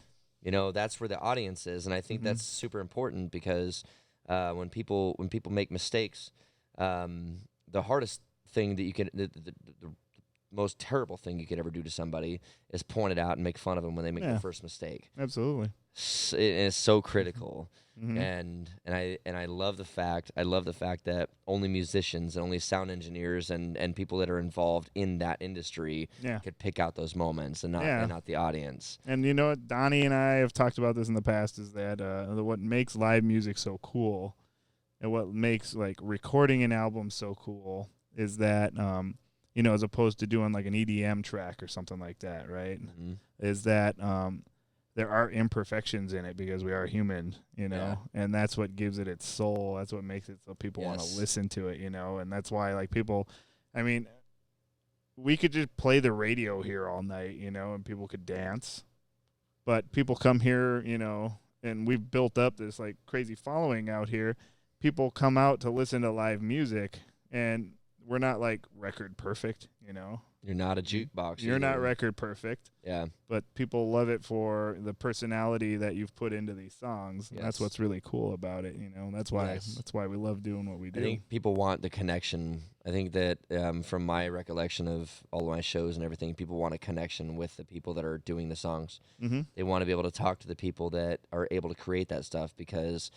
You know, that's where the audience is, and I think that's super important because when people make mistakes, the hardest thing that you can, the most terrible thing you could ever do to somebody is point it out and make fun of them when they make their first mistake. Absolutely. It's so critical, and I love the fact that only musicians and only sound engineers and people that are involved in that industry could pick out those moments and not the audience. And you know what, Donnie and I have talked about this in the past, is that what makes live music so cool and what makes like recording an album so cool is that as opposed to doing like an EDM track or something like that, right? Is that there are imperfections in it because we are human, and that's what gives it its soul. That's what makes it so people want to listen to it, and that's why like people, I mean, we could just play the radio here all night, and people could dance, but people come here, and we've built up this like crazy following out here. People come out to listen to live music, and we're not like record perfect, You're not a jukebox. You're not record perfect. Yeah. But people love it for the personality that you've put into these songs. Yes. That's what's really cool about it, That's why we love doing what we do. I think people want the connection. I think that from my recollection of all of my shows and everything, people want a connection with the people that are doing the songs. They want to be able to talk to the people that are able to create that stuff because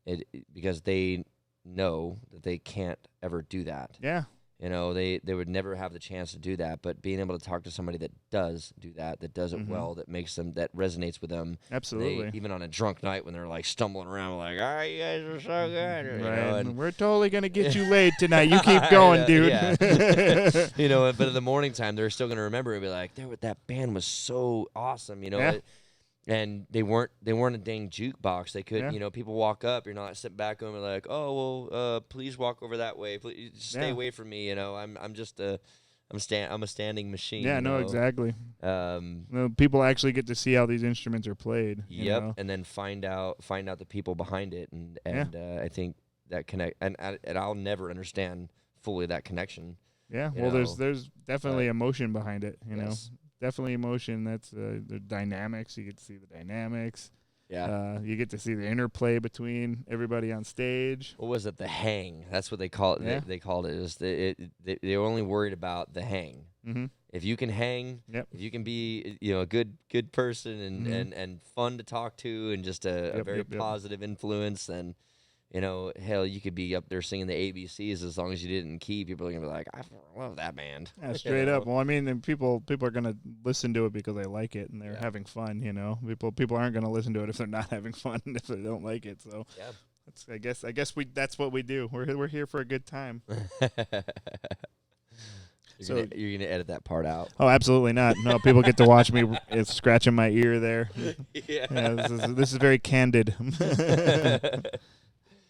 they know that they can't ever do that. Yeah. They would never have the chance to do that, but being able to talk to somebody that does do that does it well, that resonates with them. Absolutely. Even on a drunk night when they're like stumbling around like, oh, you guys are so good. Right. We're totally going to get you laid tonight. You keep going, dude. Yeah. But in the morning time, they're still going to remember and be like, that band was so awesome, And they weren't a dang jukebox. They could, people walk up. You're not sitting back and like, oh well, please walk over that way. Please stay away from me. I'm a standing machine. Yeah, no, exactly. People actually get to see how these instruments are played. Yep, and then find out the people behind it, and I think that connect, and I'll never understand fully that connection. Yeah, there's definitely emotion behind it. Yes. Definitely emotion. That's the dynamics. You get to see the dynamics. Yeah. You get to see the interplay between everybody on stage. What was it? The hang. That's what they call it. Yeah. They called it. They were only worried about the hang. If you can hang, if you can be a good person and fun to talk to and just a very positive influence, then You know, hell, you could be up there singing the ABCs as long as you didn't key. People are gonna be like, I love that band. Yeah, straight up. Well, I mean, and people are gonna listen to it because they like it and they're having fun. You know, people aren't gonna listen to it if they're not having fun if they don't like it. So I guess that's what we do. We're here for a good time. You're gonna edit that part out. Oh, absolutely not. No, people get to watch me scratching my ear there. Yeah, this is very candid.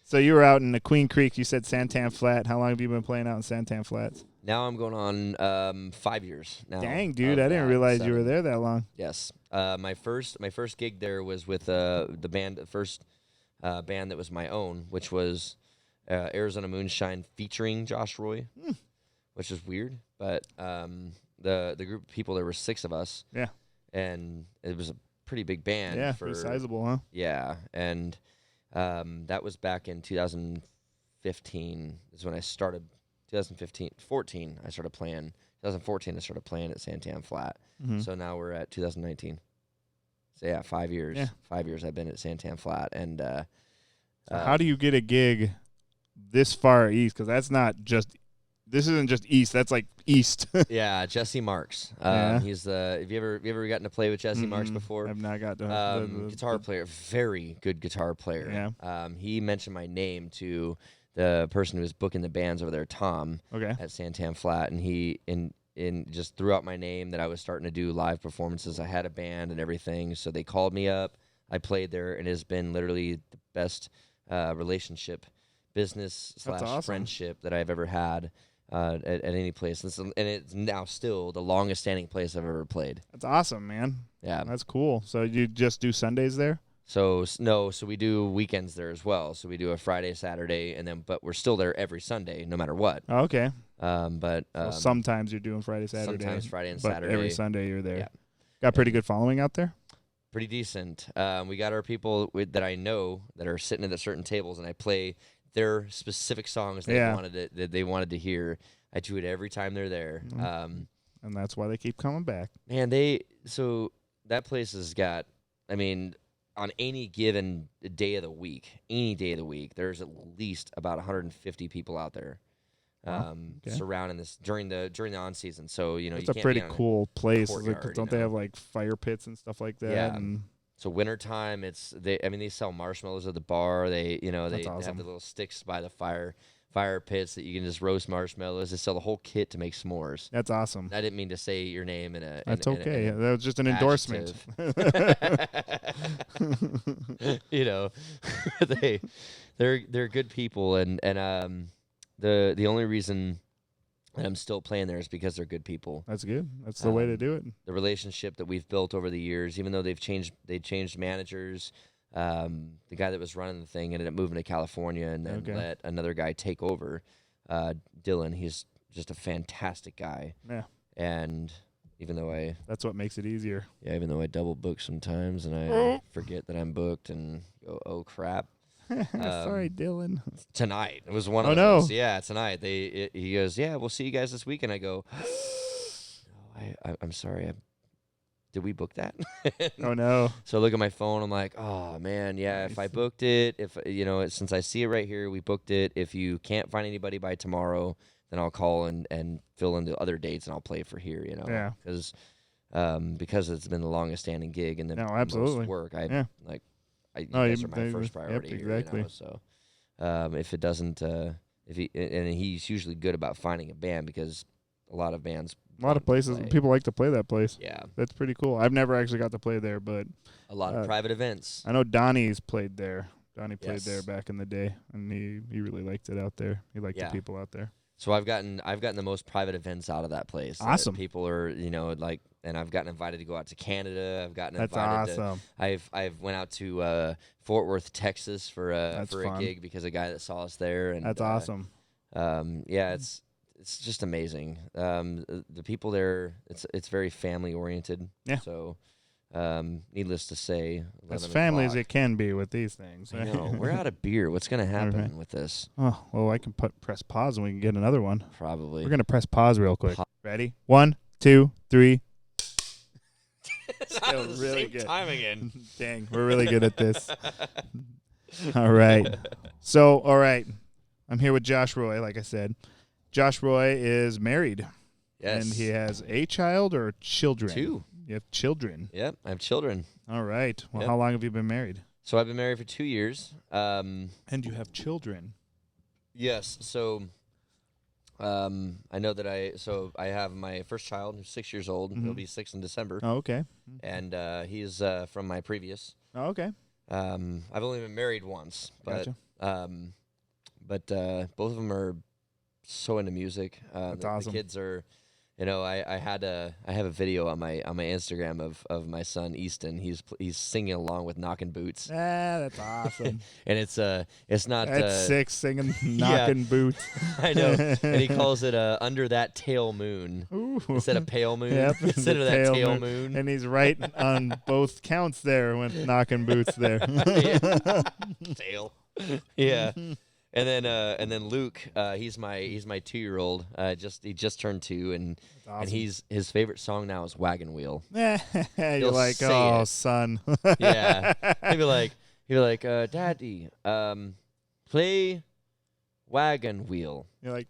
So you were out in the Queen Creek. You said Santan Flat. How long have you been playing out in Santan Flats? Now I'm going on 5 years now. Dang, dude! I didn't realize you were there that long. Yes. My first gig there was with the first band that was my own, which was Arizona Moonshine featuring Josh Roy, which is weird. But the group of people, there were 6 of us. Yeah. And it was a pretty big band. Yeah, pretty sizable, huh? Yeah, and that was back in 2015 is when I started. 14 I started playing. 2014 I started playing at Santan Flat. Mm-hmm. So now we're at 2019. So yeah, 5 years. Yeah. 5 years I've been at Santan Flat. And how do you get a gig this far east? Because this isn't just east. That's like east. yeah, Jesse Marks. He's the. Have you ever gotten to play with Jesse Marks before? I've not got to. Guitar player, very good guitar player. Yeah. He mentioned my name to the person who was booking the bands over there, Tom. Okay. At Santan Flat, and he just threw out my name that I was starting to do live performances. I had a band and everything, so they called me up. I played there, and it has been literally the best relationship, business / friendship that I've ever had. At any place, and it's now still the longest standing place I've ever played. That's awesome, man. Yeah, that's cool. So you just do Sundays there? So we do weekends there as well. So we do a Friday, Saturday, but we're still there every Sunday, no matter what. Oh, okay. So sometimes you're doing Friday, Saturday. Sometimes Friday and but Saturday. Every Sunday you're there. Yeah. Got pretty good following out there? Pretty decent. We got our people that I know that are sitting at the certain tables, and I play their specific songs that they wanted to hear. I do it every time they're there. And that's why they keep coming back. Man, so that place has got, I mean, on any given day of the week, there's at least about 150 people out there surrounding this during the on season. So it's a pretty cool place. Don't they have like fire pits and stuff like that? Yeah. And so wintertime, they sell marshmallows at the bar. They That's they awesome. have the little sticks by the fire pits that you can just roast marshmallows. They sell the whole kit to make s'mores. That's awesome. I didn't mean to say your name in a. That's okay. That was just an endorsement. They're good people, and the only reason that I'm still playing there is because they're good people. That's good. That's the way to do it. The relationship that we've built over the years, even though they changed managers. The guy that was running the thing ended up moving to California and then let another guy take over. Dylan, he's just a fantastic guy. Yeah. And even though that's what makes it easier. Yeah, even though I double book sometimes and I forget that I'm booked and go, oh crap. Sorry, Dylan. Tonight. It was one of those. Yeah, tonight. He goes, yeah, we'll see you guys this weekend. I go, I'm sorry. Did we book that? Oh no. So I look at my phone. I'm like, oh man, yeah. If I booked it, since I see it right here, we booked it. If you can't find anybody by tomorrow, then I'll call and fill in the other dates and I'll play for here. Yeah. Because it's been the longest standing gig and the absolutely. most work. You guys are my first priority. Yep, exactly. Here, So if it doesn't, and he's usually good about finding a band because a lot of bands. A lot of places, people like to play that place. Yeah. That's pretty cool. I've never actually got to play there, but... A lot of private events. I know Donnie's played there. Donnie played there back in the day, and he really liked it out there. He liked the people out there. So I've gotten the most private events out of that place. Awesome. People are, and I've gotten invited to go out to Canada. I've gotten That's invited awesome. I've went out to Fort Worth, Texas for a gig because a guy that saw us there. And that's awesome. It's just amazing. The people there, it's very family oriented. Yeah. So, needless to say, as family as it can be with these things. I know. We're out of beer. What's going to happen with this? Oh, well, I can press pause and we can get another one. Probably. We're going to press pause real quick. Ready? 1, 2, 3. Still really good. Time again. Dang, we're really good at this. All right. So, all right. I'm here with Josh Roy, like I said. Josh Roy is married. Yes. And he has a child or children? 2. You have children. Yep, I have children. All right. Well, Yep. how long have you been married? So I've been married for 2 years. And you have children. Yes. So I know that I have my first child who's 6 years old. He'll be 6 in December. Oh, okay. And he's from my previous. Oh, okay. I've only been married once, but Gotcha. both of them are so into music. That's the awesome. kids are, I have a video on my Instagram of my son Easton. He's singing along with Knockin' Boots, That's awesome. and it's not That's 6 singing Knockin' Boots. I know, and he calls it Under That Tail Moon Ooh. instead of Pale Moon. Yep, Instead the of that Tail Tail Moon. Moon. And he's right on both counts there with Knockin' Boots there. Tail. Yeah. And then Luke, he's my 2-year-old. He just turned 2, and Awesome. and his favorite song now is Wagon Wheel. You're He'll like, say oh, it. son. Yeah, he'd be like, Daddy, play Wagon Wheel. You're like,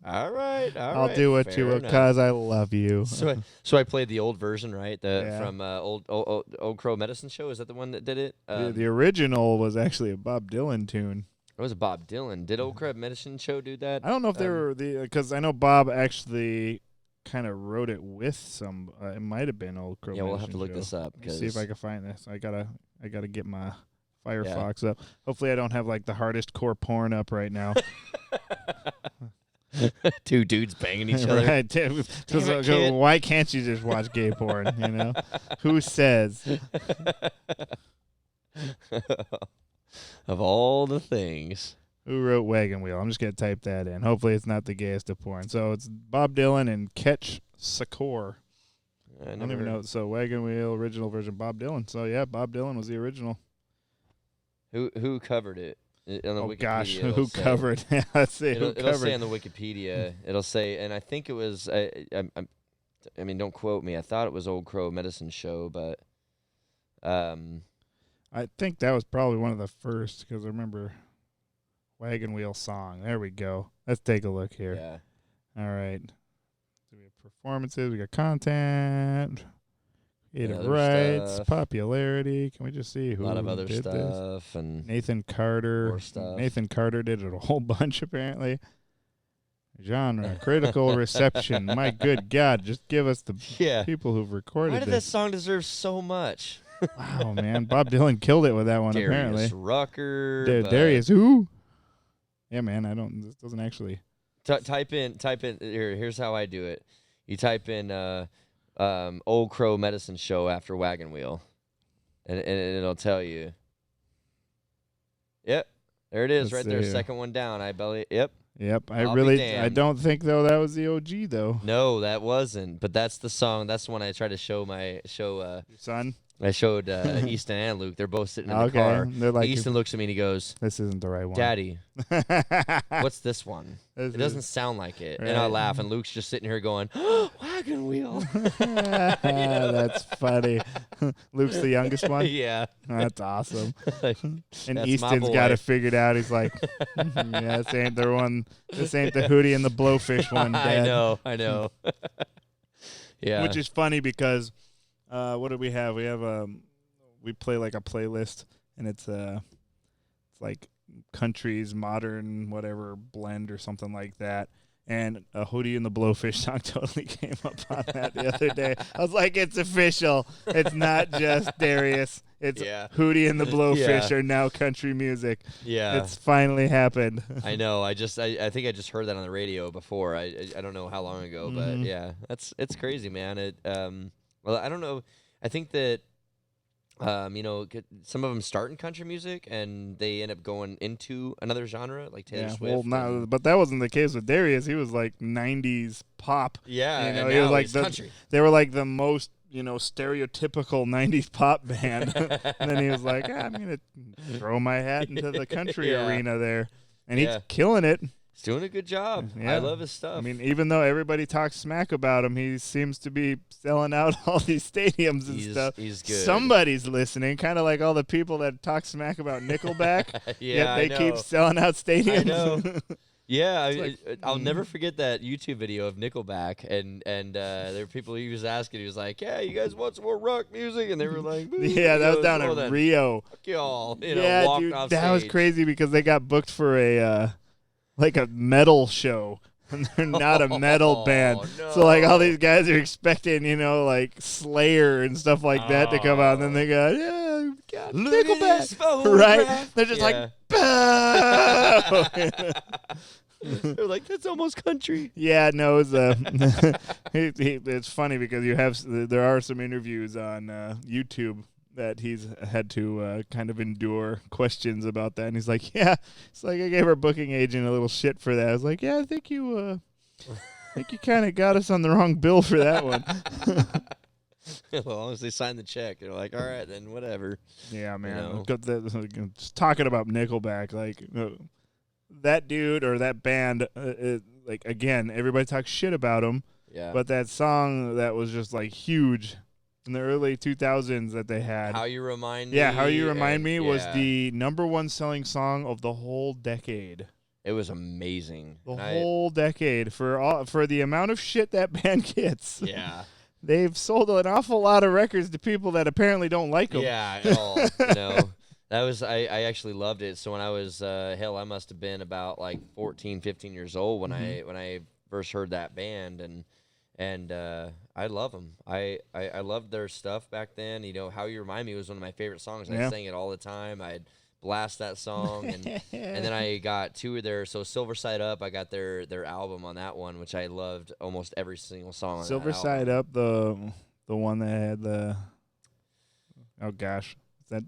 All right, I'll do what fair you will enough. because I love you. So I played the old version, right? Yeah. From old Crow Medicine Show. Is that the one that did it? The original was actually a Bob Dylan tune. It was Bob Dylan. Did Old Crow Medicine Show do that? I don't know if they were because I know Bob actually kind of wrote it with some. It might have been Old Crow. Yeah, we'll have to Medicine look Show. this up. Let me see if I can find this. I gotta get my Firefox up. Hopefully, I don't have like the hardest core porn up right now. Two dudes banging each other. Right. Damn it, kid. Why can't you just watch gay porn? You know, who says? Of all the things. Who wrote Wagon Wheel? I'm just gonna type that in. Hopefully, it's not the gayest of porn. So it's Bob Dylan and Ketch Sakor. I don't even know. So Wagon Wheel original version Bob Dylan. So yeah, Bob Dylan was the original. Who covered it? On the Oh Wikipedia, gosh, it'll who say- covered? Let's see who It'll covered. say on the Wikipedia. It'll say, and I think it was. I mean, don't quote me. I thought it was Old Crow Medicine Show, but I think that was probably one of the first because I remember Wagon Wheel song. There we go. Let's take a look here. yeah. All right. So we have performances. We got content. Creative other rights, stuff. popularity. Can we just see A who lot of other did this? stuff and Nathan Carter. more stuff. Nathan Carter did it a whole bunch apparently. Genre, critical reception. My good God, just give us the Yeah. people who've recorded Why did that this. song deserve so much? Wow, man. Bob Dylan killed it with that one apparently. Darius Rucker. but- Darius who? Yeah, man, this doesn't actually. Type in here's how I do it. You type in Old Crow Medicine Show after Wagon Wheel, and it'll tell you. Yep, there it is, Let's right there, see. second one down. I believe. Yep. Yep, I'll be I damned. don't think though that was the OG though. No, that wasn't. But that's the song. That's the one I tried to show Your son. I showed Easton and Luke. They're both sitting in the Okay, car. they're like, Easton looks at me and he goes, this isn't the right one. "Daddy, what's this one? This It doesn't sound like it." And I Right. laugh, and Luke's just sitting here going, "Wagon Wheel." That's funny. Luke's the youngest one. Yeah. That's awesome. And That's my Easton's got boy. it figured out. He's like, yeah, this ain't the one. This ain't the Hootie and the Blowfish one, Dad. I know. Yeah. Which is funny because what do we have? We have we play like a playlist, and it's like countries, modern, whatever blend or something like that. And a Hootie and the Blowfish song totally came up on that the other day. I was like, it's official. It's not just Darius. It's Yeah. Hootie and the Blowfish Yeah. are now country music. Yeah. It's finally happened. I know. I think I just heard that on the radio before. I don't know how long ago, but Mhm. yeah, it's crazy, man. It well, I don't know. I think that some of them start in country music and they end up going into another genre like Taylor Swift. Well, and- but that wasn't the case with Darius. He was like 90s pop. yeah, you know, and he was now like he's the- country. They were like the most, stereotypical 90s pop band. And then he was like, I'm going to throw my hat into the country Yeah. arena there. And he's Yeah. killing it. He's doing a good job. Yeah. I love his stuff. I mean, even though everybody talks smack about him, he seems to be selling out all these stadiums and stuff. He's good. Somebody's listening, kind of like all the people that talk smack about Nickelback. Yeah, yet they keep selling out stadiums. I know. Yeah, I'll like, never forget that YouTube video of Nickelback, and there were people he was asking. He was like, "Yeah, you guys want some more rock music?" And they were like, "Yeah, that was down in Rio." Fuck y'all, yeah, walked dude, off that stage. was crazy because they got booked for a like a metal show. And they're not a metal band. No. So, like, all these guys are expecting, like, Slayer and stuff like that to come out. And then they go, yeah, God, Nickelback. Right? They're just like, boo! They're like, that's almost country. Yeah, no, it's it's funny because there are some interviews on YouTube that he's had to kind of endure questions about that, and he's like, "Yeah, it's like I gave our booking agent a little shit for that." I was like, "Yeah, I think you kind of got us on the wrong bill for that one." As long as they sign the check, they're like, "All right, then whatever." Yeah, man. Just talking about Nickelback, like that dude or that band, like again, everybody talks shit about him. Yeah. But that song that was just like huge in the early 2000s that they had. How You Remind Me. Yeah, How You Remind Me was the #1 selling song of the whole decade. It was amazing. The whole decade for the amount of shit that band gets. Yeah. They've sold an awful lot of records to people that apparently don't like them. Yeah, at all. That was I actually loved it. So when I was I must have been about like 14, 15 years old when I first heard that band, and I love them. I loved their stuff back then. How You Remind Me was one of my favorite songs. I sang it all the time. I'd blast that song, and then I got two of their Silver Side Up. I got their album on that one, which I loved almost every single song. Silver Side Up, the one that had the is that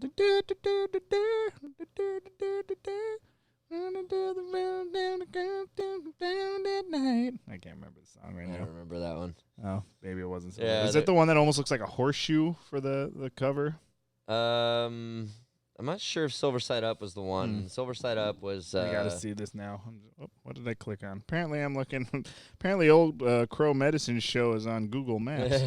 I can't remember the song right now. I don't remember that one. Oh, maybe it wasn't. Yeah, is that the one that almost looks like a horseshoe for the cover? I'm not sure if Silver Side Up was the one. Silver Side Up was. I gotta see this now. What did I click on? Apparently, I'm looking. Apparently, old Crow Medicine Show is on Google Maps.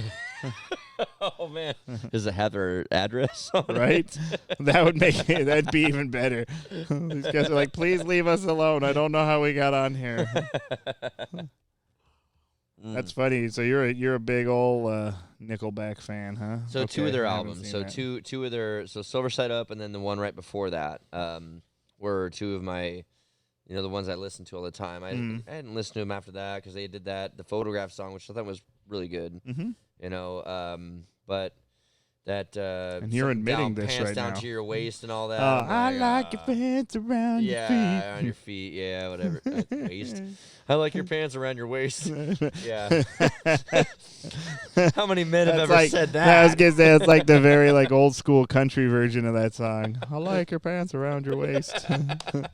Oh man, does it have their address on right? it? That would make it. That'd be even better. These guys are like, please leave us alone. I don't know how we got on here. That's funny. So you're a big old Nickelback fan, huh? So two of their albums. So two of their Silver Side Up and then the one right before that were two of my the ones I listened to all the time. I hadn't listened to them after that because they did the Photograph song, which I thought was really good. But that and you're admitting this pants right down now. to your waist and all that. I like your pants around your feet. Yeah, on your feet. Yeah, whatever. Waist. I like your pants around your waist. Yeah. How many men have ever said that? I was gonna say it's like the very old school country version of that song. I like your pants around your waist.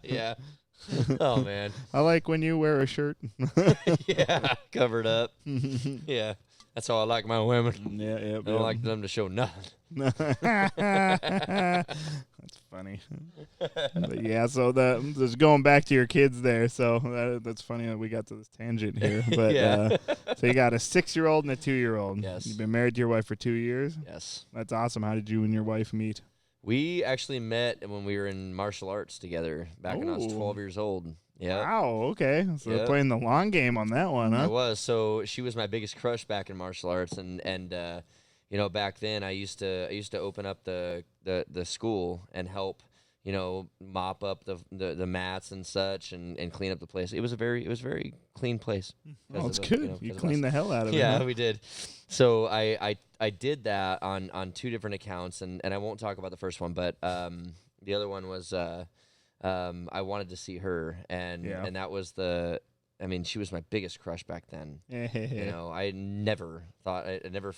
Yeah. Oh man. I like when you wear a shirt. Yeah, covered up. Yeah. That's how I like my women. Yeah. I don't like them to show nothing. That's funny. But yeah, so just going back to your kids there. So that's funny that we got to this tangent here. But yeah. So you got a 6-year-old and a 2-year-old. Yes. You've been married to your wife for 2 years. Yes. That's awesome. How did you and your wife meet? We actually met when we were in martial arts together back when I was 12 years old. Yeah. Wow. Okay. So they're playing the long game on that one, huh? I was. So she was my biggest crush back in martial arts, and back then I used to open up the school and help mop up the mats and such and clean up the place. It was a very clean place. Oh, it's good. You cleaned the hell out of it. Yeah, huh? we did. So I did that on 2 different accounts, and I won't talk about the first one, but the other one was I wanted to see her, and that was she was my biggest crush back then. I never thought I never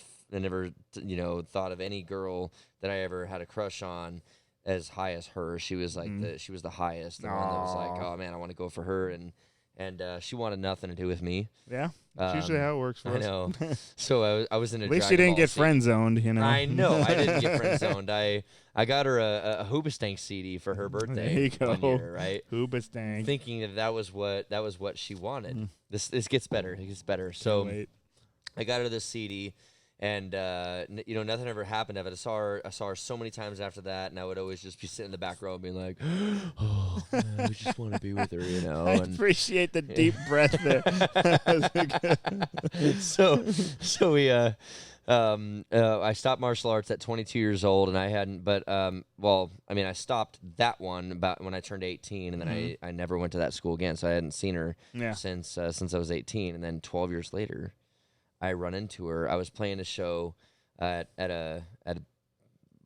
thought of any girl that I ever had a crush on as high as her. She was like she was the highest, the one that was like, oh man, I want to go for her, and and she wanted nothing to do with me. Yeah, that's usually how it works for I us. know. So I was in a At least Dragon you didn't Ball get scene. friend zoned, you know. I know. I didn't get friend zoned. I got her a Hoobastank CD for her birthday There you go. one year, right? Hoobastank. Thinking that was what she wanted. This gets better. It gets better. Can't So wait. I got her this CD, and nothing ever happened of it. I saw her so many times after that, and I would always just be sitting in the back row, being like, "Oh, man, I just want to be with her," you know. I And appreciate the deep breath there. so we I stopped martial arts at 22 years old, and I hadn't, but I stopped that one about when I turned 18, and then I never went to that school again, so I hadn't seen her since I was 18, and then 12 years later, I run into her. I was playing a show at a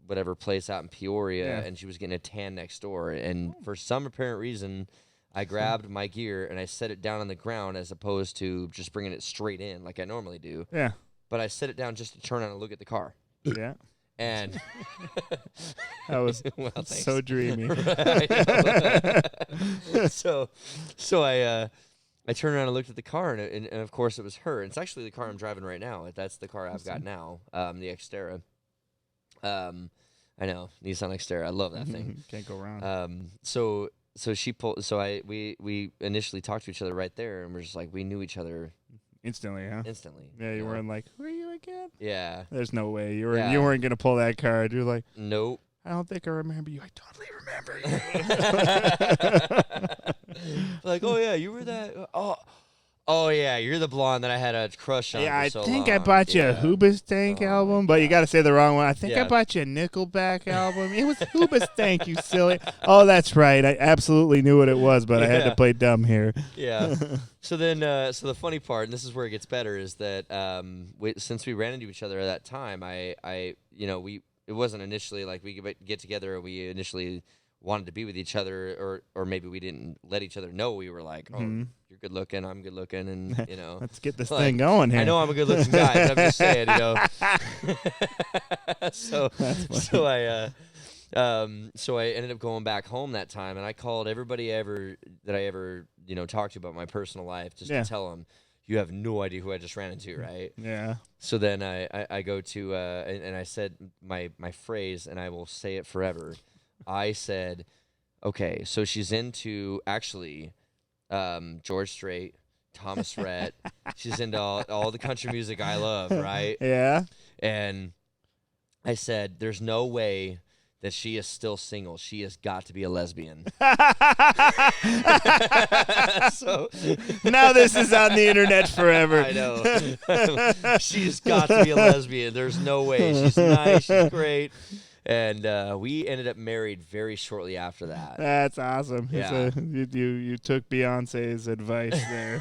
whatever place out in Peoria, and she was getting a tan next door, and for some apparent reason, I grabbed my gear and I set it down on the ground as opposed to just bringing it straight in like I normally do. Yeah. But I set it down just to turn on and look at the car. Yeah. And that was so dreamy. so I turned around and looked at the car, and of course it was her. It's actually the car I'm driving right now. That's the car I've got now, the Xterra. I know, Nissan Xterra. I love that thing. Can't go wrong. So she pulled. So we initially talked to each other right there, and we're just like we knew each other instantly, huh? Instantly. Yeah, you weren't like, who are you again? Yeah. There's no way you weren't gonna pull that card. You're like, nope. I don't think I remember you. I totally remember you. Like, oh yeah, you were that. Oh yeah, you're the blonde that I had a crush on. Yeah, for I so think long. I bought you a Hoobastank album, but you got to say the wrong one. I think I bought you a Nickelback album. It was Hoobastank, you silly. Oh, that's right. I absolutely knew what it was, but I had to play dumb here. Yeah. So then, so the funny part, and this is where it gets better, is that since we ran into each other at that time, it wasn't initially like we could get together. We initially wanted to be with each other, or maybe we didn't let each other know. We were like, oh, you're good looking, I'm good looking, and you know, let's get this thing going here. I know I'm a good looking guy, but I'm just saying, you know. So I ended up going back home that time, and I called everybody that I ever talked to about my personal life just to tell them. You have no idea who I just ran into, right? Yeah. So then I go to and I said my phrase, and I will say it forever. I said, okay, so she's into actually George Strait, Thomas Rhett. She's into all the country music I love, right? Yeah. And I said, there's no way that she is still single. She has got to be a lesbian. So now this is on the internet forever. I know. She's got to be a lesbian. There's no way. She's nice. She's great. And we ended up married very shortly after that. That's awesome. Yeah. You took Beyonce's advice there.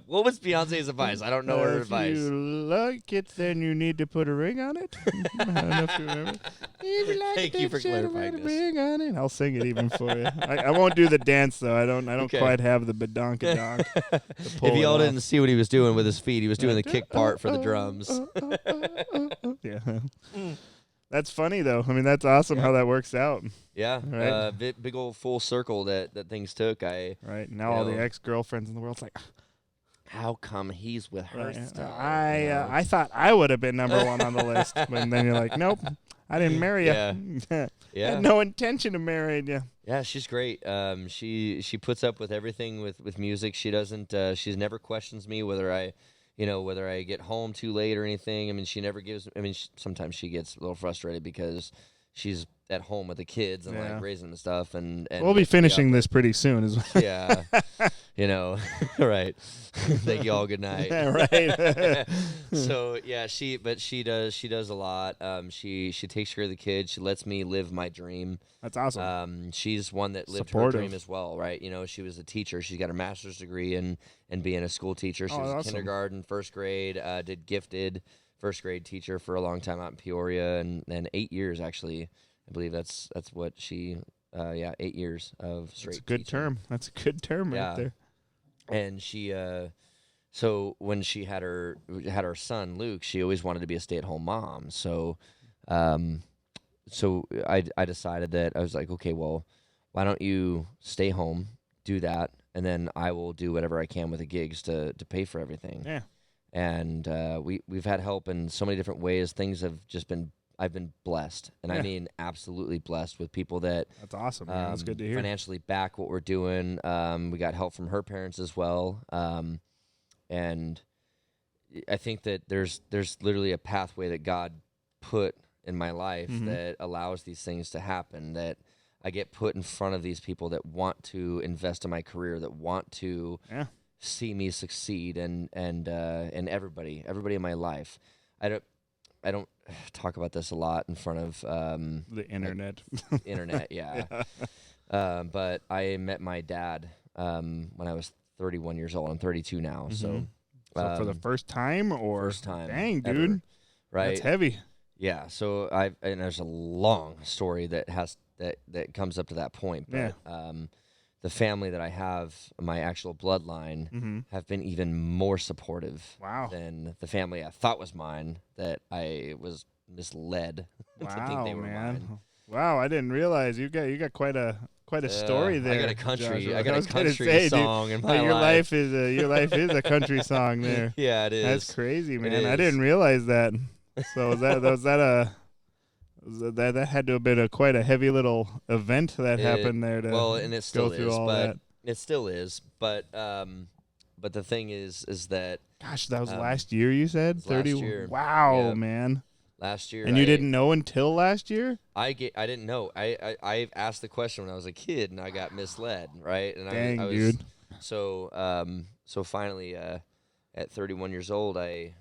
What was Beyonce's advice? I don't know her advice. If you like it, then you need to put a ring on it. I don't know if you remember. If you like Thank you for clarifying this. Ring on it. I'll sing it even for you. I won't do the dance though. I don't quite have the badonka-donk. If y'all didn't see what he was doing with his feet, he was doing the kick part for the drums. Yeah. That's funny, though. I mean, that's awesome how that works out. Yeah. Right. Big old full circle that things took. Right. Now all the ex-girlfriends in the world's like, how come he's with her? Right. I thought I would have been number one on the list. But then you're like, nope, I didn't marry you. Yeah. I had no intention of marrying you. Yeah, she's great. She puts up with everything with music. She doesn't. She's never questions me whether I get home too late or anything. I mean, she never gives. I mean, sometimes she gets a little frustrated because she's at home with the kids and like raising the stuff. And we'll be finishing this pretty soon as well. Yeah, right. Thank you all. Good night. Right. So yeah, she does a lot. She takes care of the kids. She lets me live my dream. That's awesome. She's one that lived her dream as well, right? She was a teacher. She's got a master's degree in being a school teacher. She was in kindergarten, first grade, did gifted first grade teacher for a long time out in Peoria, and 8 years actually. I believe that's what she 8 years of straight. That's a good teaching. term. That's a good term right there. And she so when she had her son Luke, she always wanted to be a stay-at-home mom. So I decided that I was like, okay, well, why don't you stay home, do that, then I will do whatever I can with the gigs to pay for everything. Yeah. And we've had help in so many different ways. Things have just been, I've been blessed, and I mean absolutely blessed with people that. That's awesome, man. That's good to hear. Financially back what we're doing. We got help from her parents as well, and I think that there's literally a pathway that God put in my life that allows these things to happen. That I get put in front of these people that want to invest in my career, that want to see me succeed, and everybody in my life. I don't talk about this a lot in front of the internet. Internet, yeah. But I met my dad when I was 31 years old. I'm 32 now, so for the first time, or first time, dang, ever, dude, right? That's heavy. Yeah. So and there's a long story that comes up to that point, but the family that I have, my actual bloodline, have been even more supportive than the family I thought was mine, that I was misled to think they were mine. Wow, I didn't realize you got quite a story there. I got a country say, song dude, in my your life. Your life is a country song there. Yeah, it is. That's crazy, man. I didn't realize that. So that had to have been quite a heavy little event that happened there to and it still go through is, all but that. It still is, but the thing is that, gosh, that was last year, you said? 30. Last year. Wow, Yep. man. Last year. And you didn't know until last year? I didn't know. I asked the question when I was a kid, and I got misled, right? And Dang, I was, dude. So finally, at 31 years old, I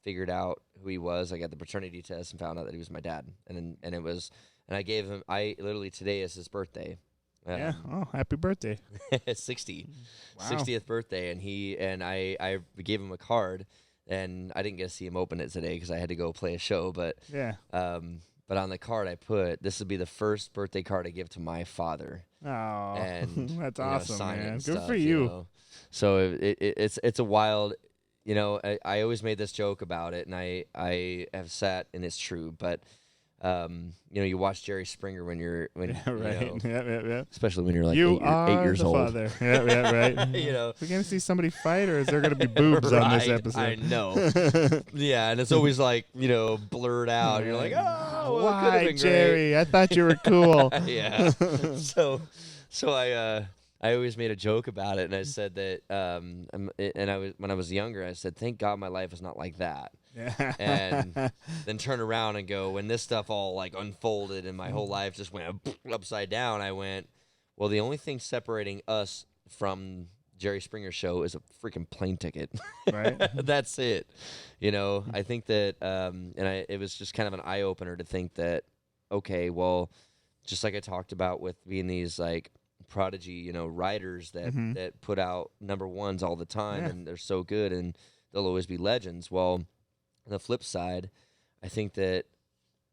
figured out who he was. I got the paternity test and found out that he was my dad, and I gave him. Literally today is his birthday. Yeah. Oh, happy birthday. 60. Wow. 60th birthday, and I gave him a card, and I didn't get to see him open it today because I had to go play a show. But but on the card I put, this would be the first birthday card I give to my father. Oh, and that's awesome, man. Good stuff, for you. So it's a wild. I always made this joke about it, and I have sat, and it's true, but. You watch Jerry Springer when right. Yeah. Especially when you're like you 8 years old. Father. Yeah, right. We're gonna see somebody fight, or is there gonna be boobs on this episode? I know. Yeah, and it's always like blurred out. You're like, oh, well, it could have been Jerry? great. I thought you were cool. Yeah. So I always made a joke about it, and I said that, when I was younger, I said, thank God my life is not like that. Yeah. And then turn around and go, when this stuff all like unfolded and my whole life just went upside down, I went, well, the only thing separating us from Jerry Springer show is a freaking plane ticket. Right. That's it. I think that, it was just kind of an eye opener to think that, okay, well, just like I talked about with being these like prodigy, writers that put out number ones all the time, and they're so good and they'll always be legends. Well, on the flip side, I think that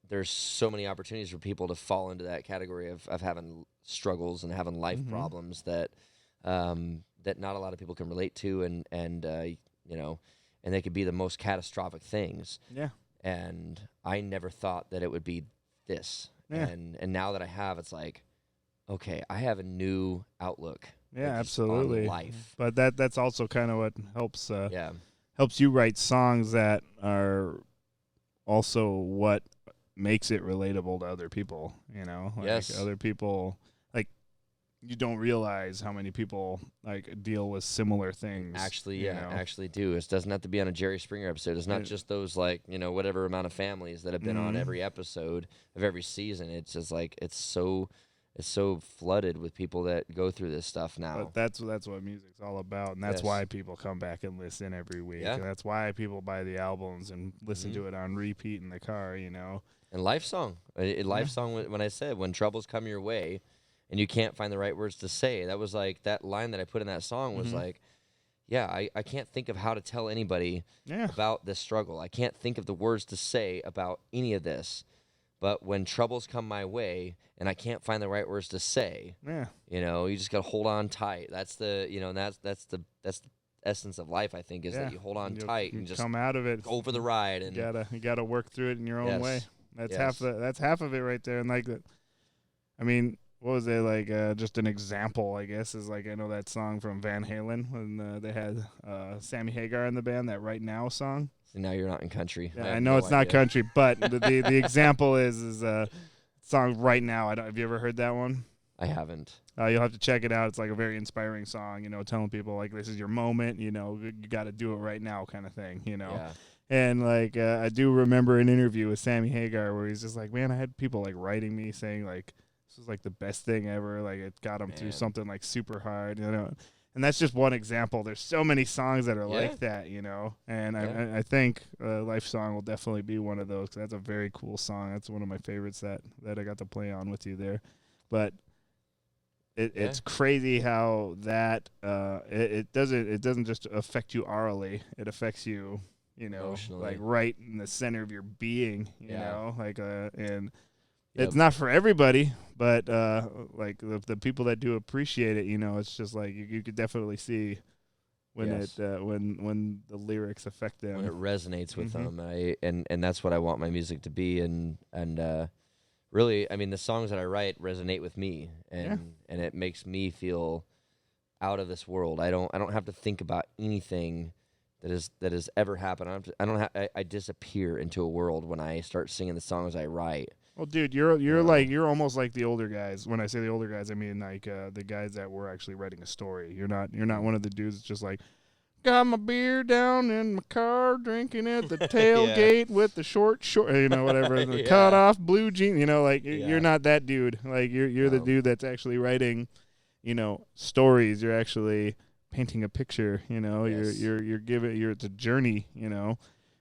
there's so many opportunities for people to fall into that category of having struggles and having life problems that that not a lot of people can relate to, and they could be the most catastrophic things. Yeah. And I never thought that it would be this. Yeah. And now that I have, it's like, okay, I have a new outlook. Yeah, absolutely. On life. But that's also kind of what helps. Yeah. Helps you write songs that are also what makes it relatable to other people. Yes. Other people, like, you don't realize how many people like deal with similar things. Actually, actually do. It doesn't have to be on a Jerry Springer episode. It's not just those like whatever amount of families that have been on every episode of every season. It's just like it's so flooded with people that go through this stuff now. But that's what music's all about, and that's why people come back and listen every week. Yeah. And that's why people buy the albums and listen to it on repeat in the car. And Life Song, when I said when troubles come your way, and you can't find the right words to say, that was like that line that I put in that song was like, yeah, I can't think of how to tell anybody about this struggle. I can't think of the words to say about any of this. But when troubles come my way and I can't find the right words to say, you just got to hold on tight. That's the, that's the essence of life, I think, is that you hold on tight and just come out of it, go for the ride. And you gotta work through it in your own way. That's Yes. that's half of it right there. And like that, I mean, what was it like? Just an example, I guess, is like I know that song from Van Halen when they had Sammy Hagar in the band, that Right Now song. So now you're not in country. Yeah, I know it's not country, but the example is song Right Now. Have you ever heard that one? I haven't. You'll have to check it out. It's like a very inspiring song, telling people like this is your moment, you got to do it right now kind of thing, Yeah. And like I do remember an interview with Sammy Hagar where he's just like, man, I had people like writing me saying like this was like the best thing ever. Like it got him through something like super hard, And that's just one example. There's so many songs that are like that, And I think Life Song will definitely be one of those. 'Cause that's a very cool song. That's one of my favorites that I got to play on with you there. But it's crazy how that it doesn't just affect you orally. It affects you, emotionally, like right in the center of your being. You know, like and. Yep. It's not for everybody, but like the people that do appreciate it, it's just like you could definitely see when when the lyrics affect them, when it resonates with them, and that's what I want my music to be, and really, I mean, the songs that I write resonate with me, and it makes me feel out of this world. I don't have to think about anything that has ever happened. I disappear into a world when I start singing the songs I write. Well, dude, you're almost like the older guys. When I say the older guys, I mean like the guys that were actually writing a story. You're not one of the dudes that's just like, got my beer down in my car, drinking at the tailgate with the short, whatever, the cut off blue jeans. You're not that dude. Like you're the dude that's actually writing, stories. You're actually painting a picture. It's a journey.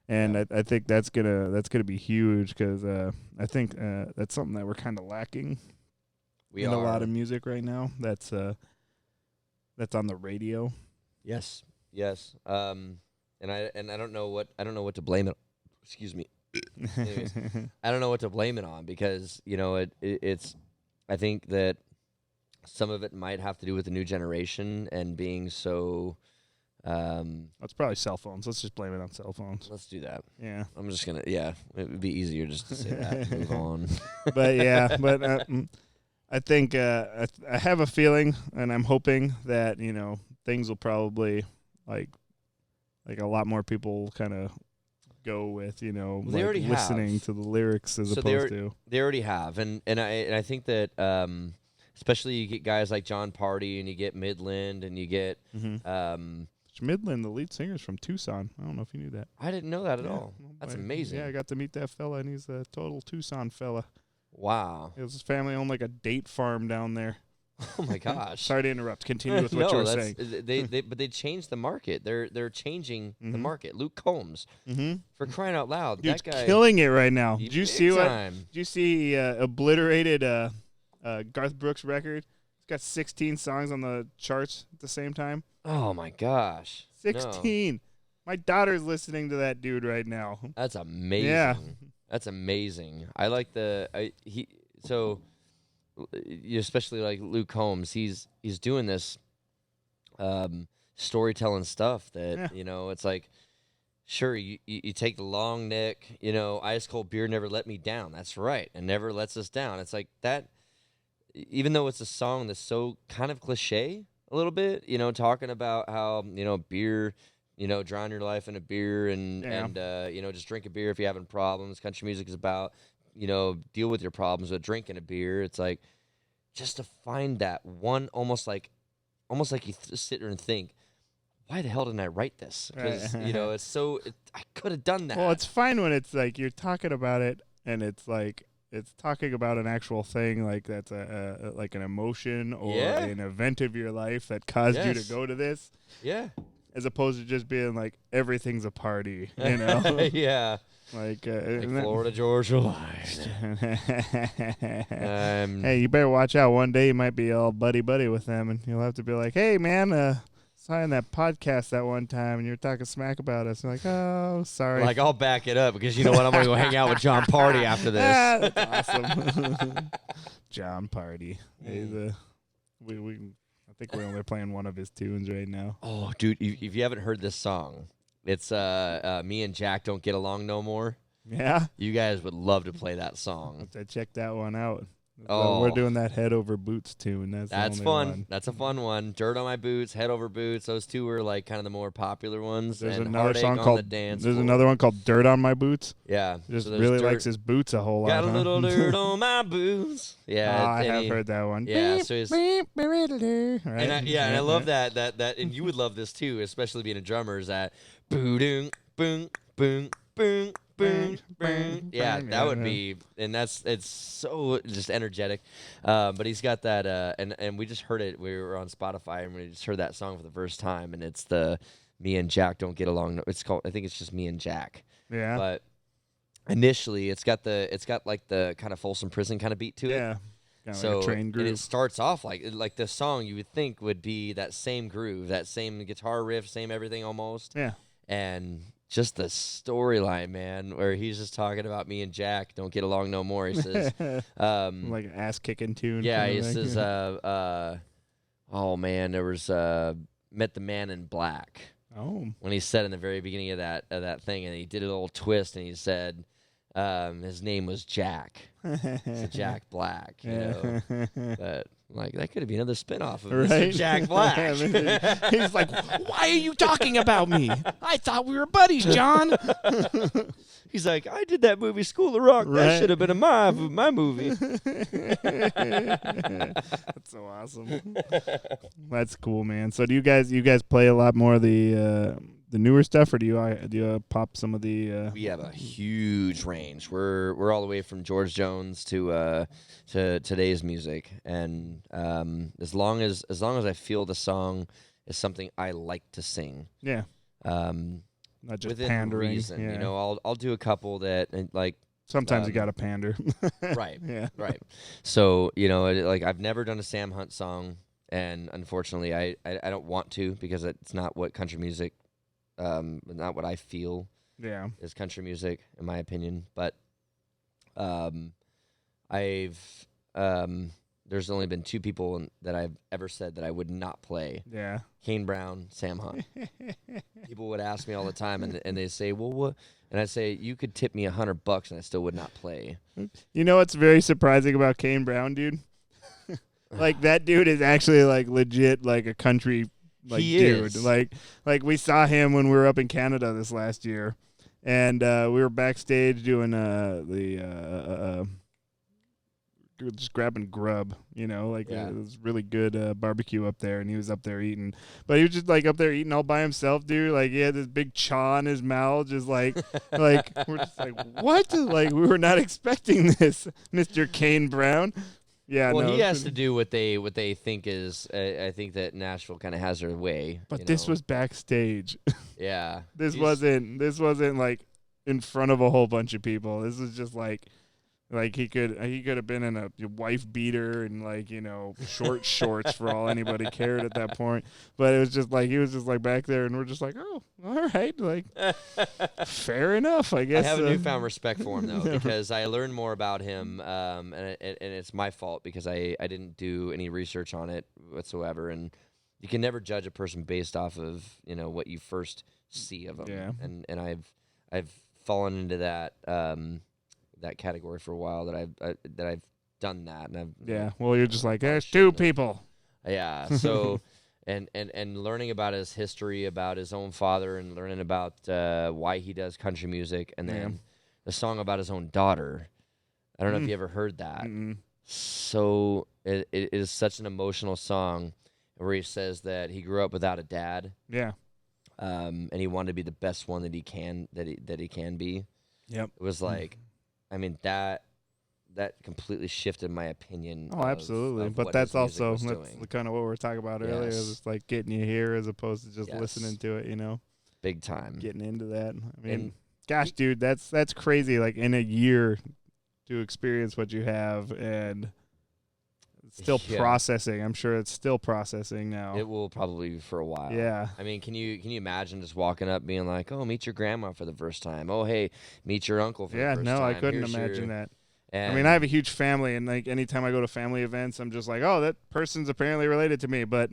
And I think that's gonna be huge because I think that's something that we're kind of lacking in a lot of music right now. That's on the radio. Yes. And I don't know what to blame it. Excuse me. Anyways, I don't know what to blame it on because it's. I think that some of it might have to do with the new generation and being so. It's probably cell phones. Let's just blame it on cell phones. Let's do that. Yeah. I'm just going to, it would be easier just to say that and move on. But I think I have a feeling and I'm hoping that, things will probably like a lot more people kind of go with, they already listening have. to the lyrics as opposed to. They already have. And I think that, especially you get guys like John Party and you get Midland and you get, Midland, the lead singer's from Tucson. I don't know if you knew that. I didn't know that at all. That's amazing. Yeah, I got to meet that fella, and he's a total Tucson fella. Wow. His family owned like a date farm down there. Oh my gosh. Sorry to interrupt. Continue with what you were saying. But they changed the market. They're changing the market. Luke Combs, for crying out loud, dude's that guy killing it right now. Did you see time. Did you see he obliterated Garth Brooks' record? He's got 16 songs on the charts at the same time. Oh my gosh. 16. No. My daughter's listening to that dude right now. That's amazing. Yeah. That's amazing. I like especially like Luke Combs, he's doing this storytelling stuff that, it's like, sure, you take the long neck, ice cold beer never let me down. That's right. And never lets us down. It's like that, even though it's a song that's so kind of cliche a little bit, talking about how, beer, drown your life in a beer and just drink a beer if you're having problems. Country music is about, deal with your problems with drinking a beer. It's like, just to find that one, almost like you sit there and think, why the hell didn't I write this? Because, it's so, I could have done that. Well, it's fine when it's like you're talking about it and it's like, it's talking about an actual thing, like that's like an emotion or an event of your life that caused you to go to this. Yeah. As opposed to just being like, everything's a party, Yeah. Like Florida Georgia Line. Hey, you better watch out. One day you might be all buddy-buddy with them, and you'll have to be like, hey, man, saw you on that podcast that one time, and you were talking smack about us. And like, oh, sorry. Like, I'll back it up because you know what? I'm going to go hang out with John Party after this. That's awesome. John Party. He's I think we're only playing one of his tunes right now. Oh, dude, if you haven't heard this song, it's Me and Jack Don't Get Along No More. Yeah? You guys would love to play that song. I check that one out. Oh, we're doing that Head Over Boots tune. That's fun. One. That's a fun one. Dirt on My Boots, Head Over Boots. Those two were like kind of the more popular ones. There's and another Heartache song on called the Dance There's Floor. another one called Dirt on My Boots. Yeah, Just so really dirt, likes his boots a whole lot. got a huh? little dirt on my boots. Yeah, I have heard that one. Yeah, Beep, so his, beep, beep, beep, right? and I love that, and you would love this too, especially being a drummer. Is that boom, boom, boom, boom, boom, boom? Yeah, that would be, and it's so just energetic. But he's got that, and we just heard it. We were on Spotify and we just heard that song for the first time, and it's the Me and Jack Don't Get Along. It's called, I think it's just Me and Jack. Yeah. But initially, it's got like the kind of Folsom Prison kind of beat to it. Yeah. So like a train groove. and it starts off like the song you would think would be that same groove, that same guitar riff, same everything almost. Yeah. And just the storyline, man, where he's just talking about me and Jack don't get along no more. He says, like an ass kicking tune. yeah, he says, oh man, there was met the man in black. Oh. When he said in the very beginning of that thing, and he did a little twist, and he said, his name was Jack. So Jack Black, you know. But like that could be another spinoff of right? Mr. Jack Black. He's like, why are you talking about me? I thought we were buddies, John. He's like, I did that movie School of Rock. Right. That should have been my movie. That's so awesome. That's cool, man. So do you guys play a lot more of the newer stuff, or do you pop some of the? We have a huge range. We're all the way from George Jones to today's music, and as long as I feel the song is something I like to sing. Yeah. Not just within pandering. reason, yeah. you know, I'll do a couple that like. Sometimes you gotta pander. Right. Yeah. Right. So you know, like I've never done a Sam Hunt song, and unfortunately, I don't want to because it's not what country music. Not what I feel is country music, in my opinion. But I've there's only been two people that I've ever said that I would not play. Yeah. Kane Brown, Sam Hunt. People would ask me all the time, and they say, "Well, what?" And I say, "You could tip me $100, and I still would not play." You know what's very surprising about Kane Brown, dude? Like that dude is actually like legit, like a country. Like he dude, is. like we saw him when we were up in Canada this last year, and we were backstage doing just grabbing grub, you know, like Yeah. it was really good barbecue up there, and he was up there eating, but he was just like up there eating all by himself, dude. Like he had this big chaw in his mouth, just like we're just like what? Like we were not expecting this, Mr. Kane Brown. Yeah, well, no, he has to do what they think is. I think that Nashville kind of has their way. But this was backstage. Yeah. This wasn't like in front of a whole bunch of people. This was just like he could have been in a wife beater and like, you know, short shorts for all anybody cared at that point. But it was just like he was just like back there, and we're just like, oh, all right, like fair enough, I guess. I have a newfound respect for him though, because I learned more about him, and it's my fault because I didn't do any research on it whatsoever, and you can never judge a person based off of, you know, what you first see of them. Yeah. And I've fallen into that that category for a while that I've done that, and yeah. Well, you're just like, there's two people. Yeah. So. And learning about his history, about his own father, and learning about why he does country music, and then the song about his own daughter. I don't know if you ever heard that. Mm-mm. So it is such an emotional song where he says that he grew up without a dad. Yeah. And he wanted to be the best one that he can be. Yep. It was like, I mean, that completely shifted my opinion. Oh, absolutely. Of but what that's his music also was that's doing. kind of what we were talking about earlier. Yes. Is like getting you here as opposed to just Yes. listening to it. You know, Big time. getting into that. I mean, And gosh, dude, that's crazy. Like in a year to experience what you have, and it's still Yeah. processing. I'm sure it's still processing now. It will probably be for a while. Yeah. I mean, can you imagine just walking up being like, "Oh, meet your grandma for the first time. Oh, hey, meet your uncle for the first time." No, I couldn't Here's imagine your-" that. And I mean, I have a huge family, and like anytime I go to family events, I'm just like, oh, that person's apparently related to me, but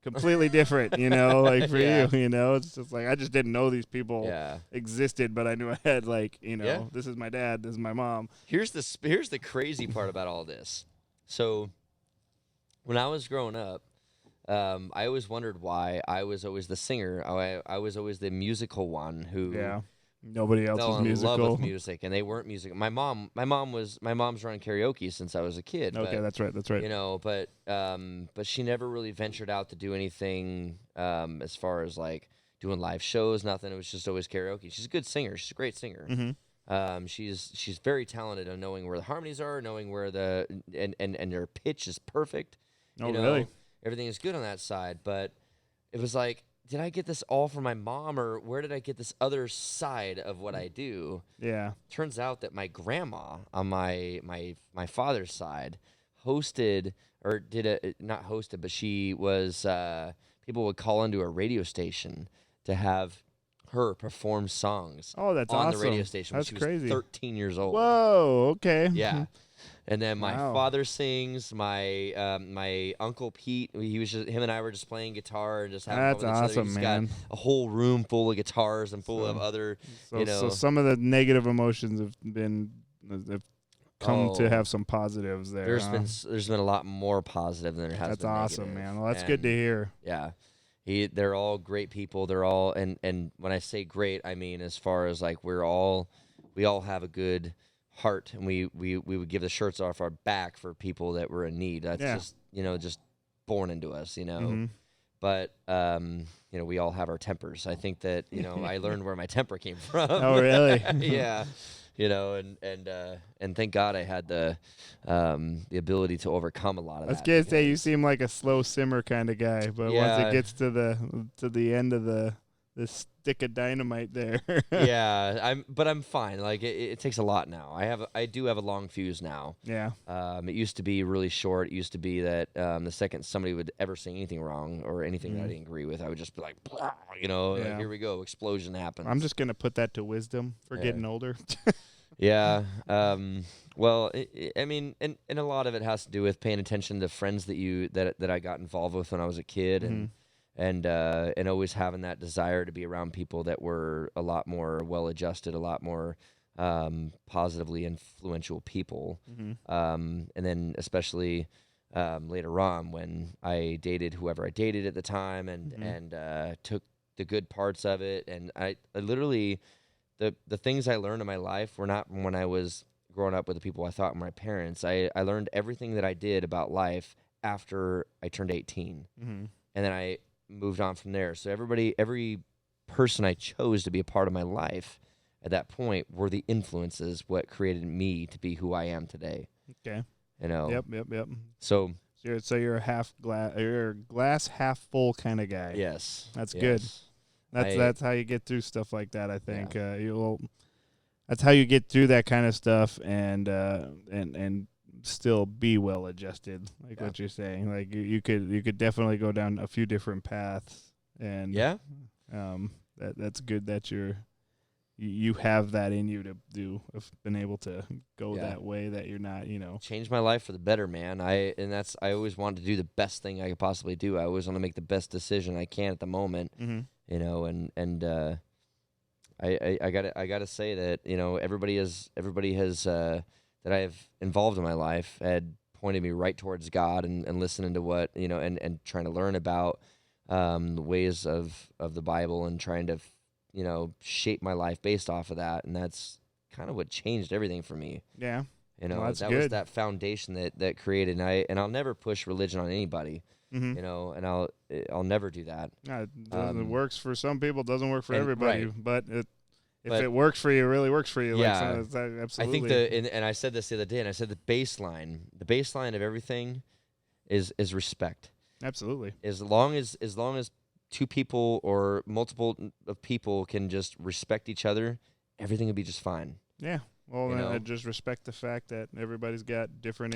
completely different, you know, like for Yeah. you know, it's just like I just didn't know these people yeah. existed, but I knew I had like, you know, Yeah. this is my dad, this is my mom. Here's the crazy part about all this. So when I was growing up, I always wondered why I was always the singer. I was always the musical one who nobody else fell was in musical. love with music, and they weren't music. My mom's run karaoke since I was a kid. Okay, but, that's right. You know, but she never really ventured out to do anything as far as like doing live shows. Nothing. It was just always karaoke. She's a good singer. She's a great singer. Mm-hmm. She's very talented on knowing where the harmonies are, knowing where and her pitch is perfect. Oh, really? Everything is good on that side, but it was like, did I get this all from my mom, or where did I get this other side of what I do? Yeah. Turns out that my grandma on my father's side hosted, or not hosted, but she was people would call into a radio station to have her perform songs. Oh, that's on awesome. the radio station That's when she crazy. was 13 years old. Whoa. Okay. Yeah. And then my Wow. father sings. My uncle Pete, him and I were just playing guitar and just having That's fun with each other. awesome, He's man. got a whole room full of guitars and full of other, So some of the negative emotions have come to have some positives there. There's been a lot more positive than there has That's been awesome, negative. man. Well, that's good to hear. Yeah. They're all great people. They're all, and when I say great, I mean as far as like we all have a good heart, and we would give the shirts off our back for people that were in need. That's just just born into us, Mm-hmm. But we all have our tempers. I think that I learned where my temper came from. Oh, really? Yeah. And thank God I had the ability to overcome a lot of that. I was gonna say you seem like a slow simmer kind of guy, but once it gets to the end of the stick of dynamite there. Yeah, I'm fine. Like it takes a lot now. I do have a long fuse now. Yeah. It used to be really short. It used to be that the second somebody would ever say anything wrong or anything that I didn't agree with, I would just be like, like, here we go, explosion happens. I'm just gonna put that to wisdom for getting older. Yeah. Well, I mean, and a lot of it has to do with paying attention to friends that I got involved with when I was a kid, and always having that desire to be around people that were a lot more well-adjusted, a lot more positively influential people. And then especially later on when I dated whoever I dated at the time, and took the good parts of it, and I literally. The things I learned in my life were not when I was growing up with the people I thought were my parents. I learned everything that I did about life after I turned 18. And then I moved on from there. So every person I chose to be a part of my life at that point were the influences, what created me to be who I am today. Okay. Yep. So you're you're a glass half full kind of guy. Yes. That's good. That's how you get through stuff like that. I think that's how you get through that kind of stuff and still be well adjusted, like what you're saying. Like you could definitely go down a few different paths, and that's good that you have that in you to do. Have been able to go that way, that you're not changed my life for the better, man. I always wanted to do the best thing I could possibly do. I always want to make the best decision I can at the moment. I gotta say that everybody has that I have involved in my life had pointed me right towards God and listening to what and trying to learn about the ways of the Bible and trying to shape my life based off of that, and that's kind of what changed everything for me. Yeah, that good. was that foundation that created, and I'll never push religion on anybody. And I'll never do that. It works for some people, doesn't work for everybody. Right. But if it works for you, it really works for you. Yeah, absolutely. I think and I said this the other day, and I said the baseline of everything is respect. Absolutely. As long as two people or multiple of people can just respect each other, everything will be just fine. Yeah. Well, I just respect the fact that everybody's got different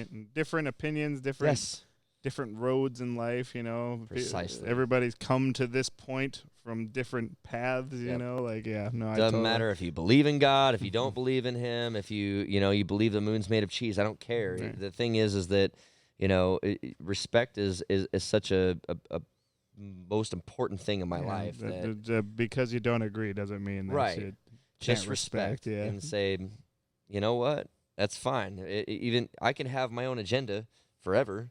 opinions, different roads in life, Precisely. Everybody's come to this point from different paths, Doesn't matter if you believe in God, if you don't believe in him, if you believe the moon's made of cheese. I don't care. Right. The thing is that, respect is such a most important thing in my life. Because you don't agree doesn't mean that you just respect and say, you know what? That's fine. Even I can have my own agenda forever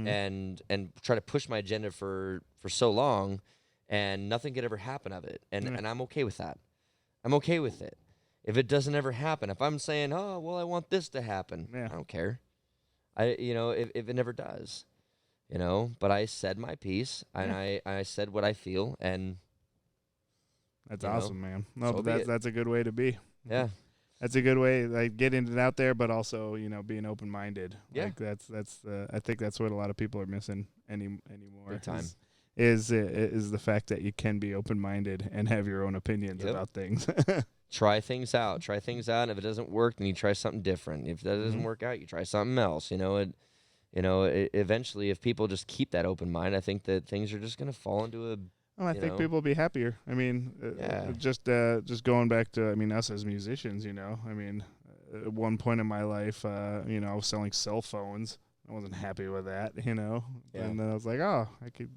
and try to push my agenda for so long, and nothing could ever happen of it. And I'm okay with that. I'm okay with it. If it doesn't ever happen, if I'm saying, oh, well, I want this to happen, I don't care. If it never does, but I said my piece, and I said what I feel, and that's awesome, man. No, so but that's a good way to be. Yeah. That's a good way, like getting it out there, but also, being open-minded. Yeah. Like that's I think that's what a lot of people are missing anymore. Big time. Is the fact that you can be open-minded and have your own opinions about things. Try things out. And if it doesn't work, then you try something different. If that doesn't work out, you try something else. Eventually, if people just keep that open mind, I think that things are just going to fall into a. Well, I think people will be happier. I mean, just going back to, us as musicians, at one point in my life, I was selling cell phones. I wasn't happy with that, And then I was like, oh, I could,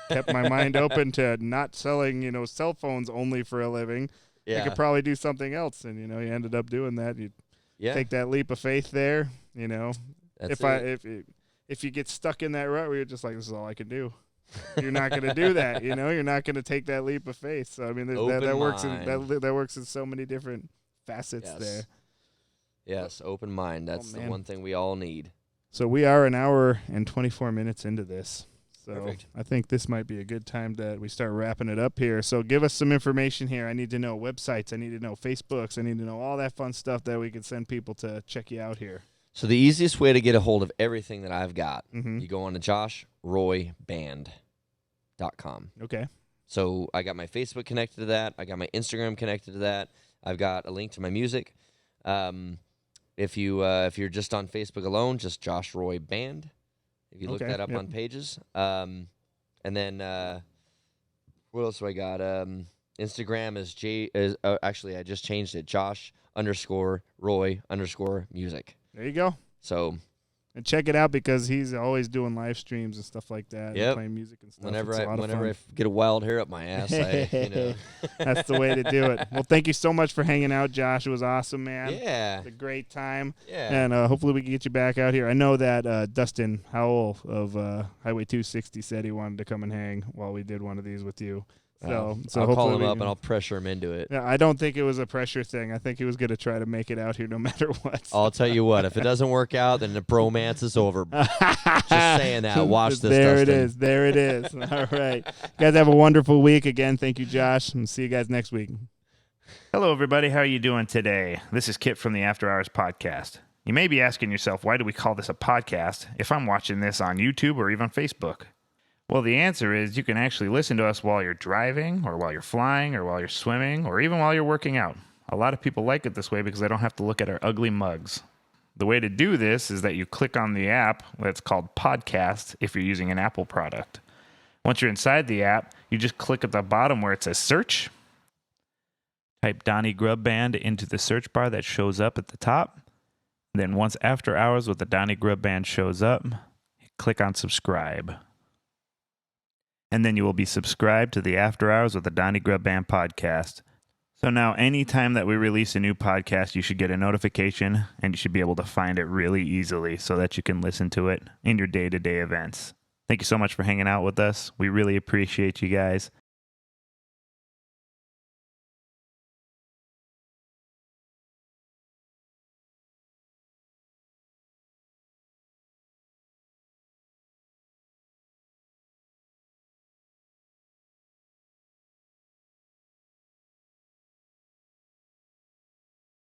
kept my mind open to not selling, cell phones only for a living. I could probably do something else. And, you ended up doing that. You take that leap of faith there, If you get stuck in that rut where you're just like, this is all I can do. You're not going to do that, You're not going to take that leap of faith. So I mean, that works in so many different facets there. Yes, open mind. That's the one thing we all need. So we are an hour and 24 minutes into this. So Perfect. I think this might be a good time that we start wrapping it up here. So give us some information here. I need to know websites. I need to know Facebooks. I need to know all that fun stuff that we can send people to check you out here. So the easiest way to get a hold of everything that I've got, you go on to joshroyband.com. Okay. So I got my Facebook connected to that. I got my Instagram connected to that. I've got a link to my music. If you're just on Facebook alone, just Josh Roy Band. If you look that up on pages. And then what else do I got? Instagram is actually I just changed it. Josh_Roy_music. There you go. So, and check it out because he's always doing live streams and stuff like that. Yep. And playing music and stuff. Whenever I get a wild hair up my ass, that's the way to do it. Well, thank you so much for hanging out, Josh. It was awesome, man. Yeah. It's a great time. Yeah. And hopefully we can get you back out here. I know that Dustin Howell of Highway 260 said he wanted to come and hang while we did one of these with you. So I'll call him up and I'll pressure him into it. Yeah, I don't think it was a pressure thing. I think he was going to try to make it out here no matter what. I'll tell you what, if it doesn't work out, then the bromance is over. Just saying that. Watch this, Dustin. There it is. All right. You guys have a wonderful week. Again, thank you, Josh, and see you guys next week. Hello, everybody. How are you doing today? This is Kit from the After Hours Podcast. You may be asking yourself, why do we call this a podcast if I'm watching this on YouTube or even Facebook? Well, the answer is you can actually listen to us while you're driving or while you're flying or while you're swimming or even while you're working out. A lot of people like it this way because they don't have to look at our ugly mugs. The way to do this is that you click on the app that's called Podcast if you're using an Apple product. Once you're inside the app, you just click at the bottom where it says search. Type Donnie Grubb Band into the search bar that shows up at the top. Then once After Hours with the Donnie Grubb Band shows up, click on subscribe. And then you will be subscribed to the After Hours with the Donnie Grubb Band podcast. So now anytime that we release a new podcast, you should get a notification and you should be able to find it really easily so that you can listen to it in your day-to-day events. Thank you so much for hanging out with us. We really appreciate you guys.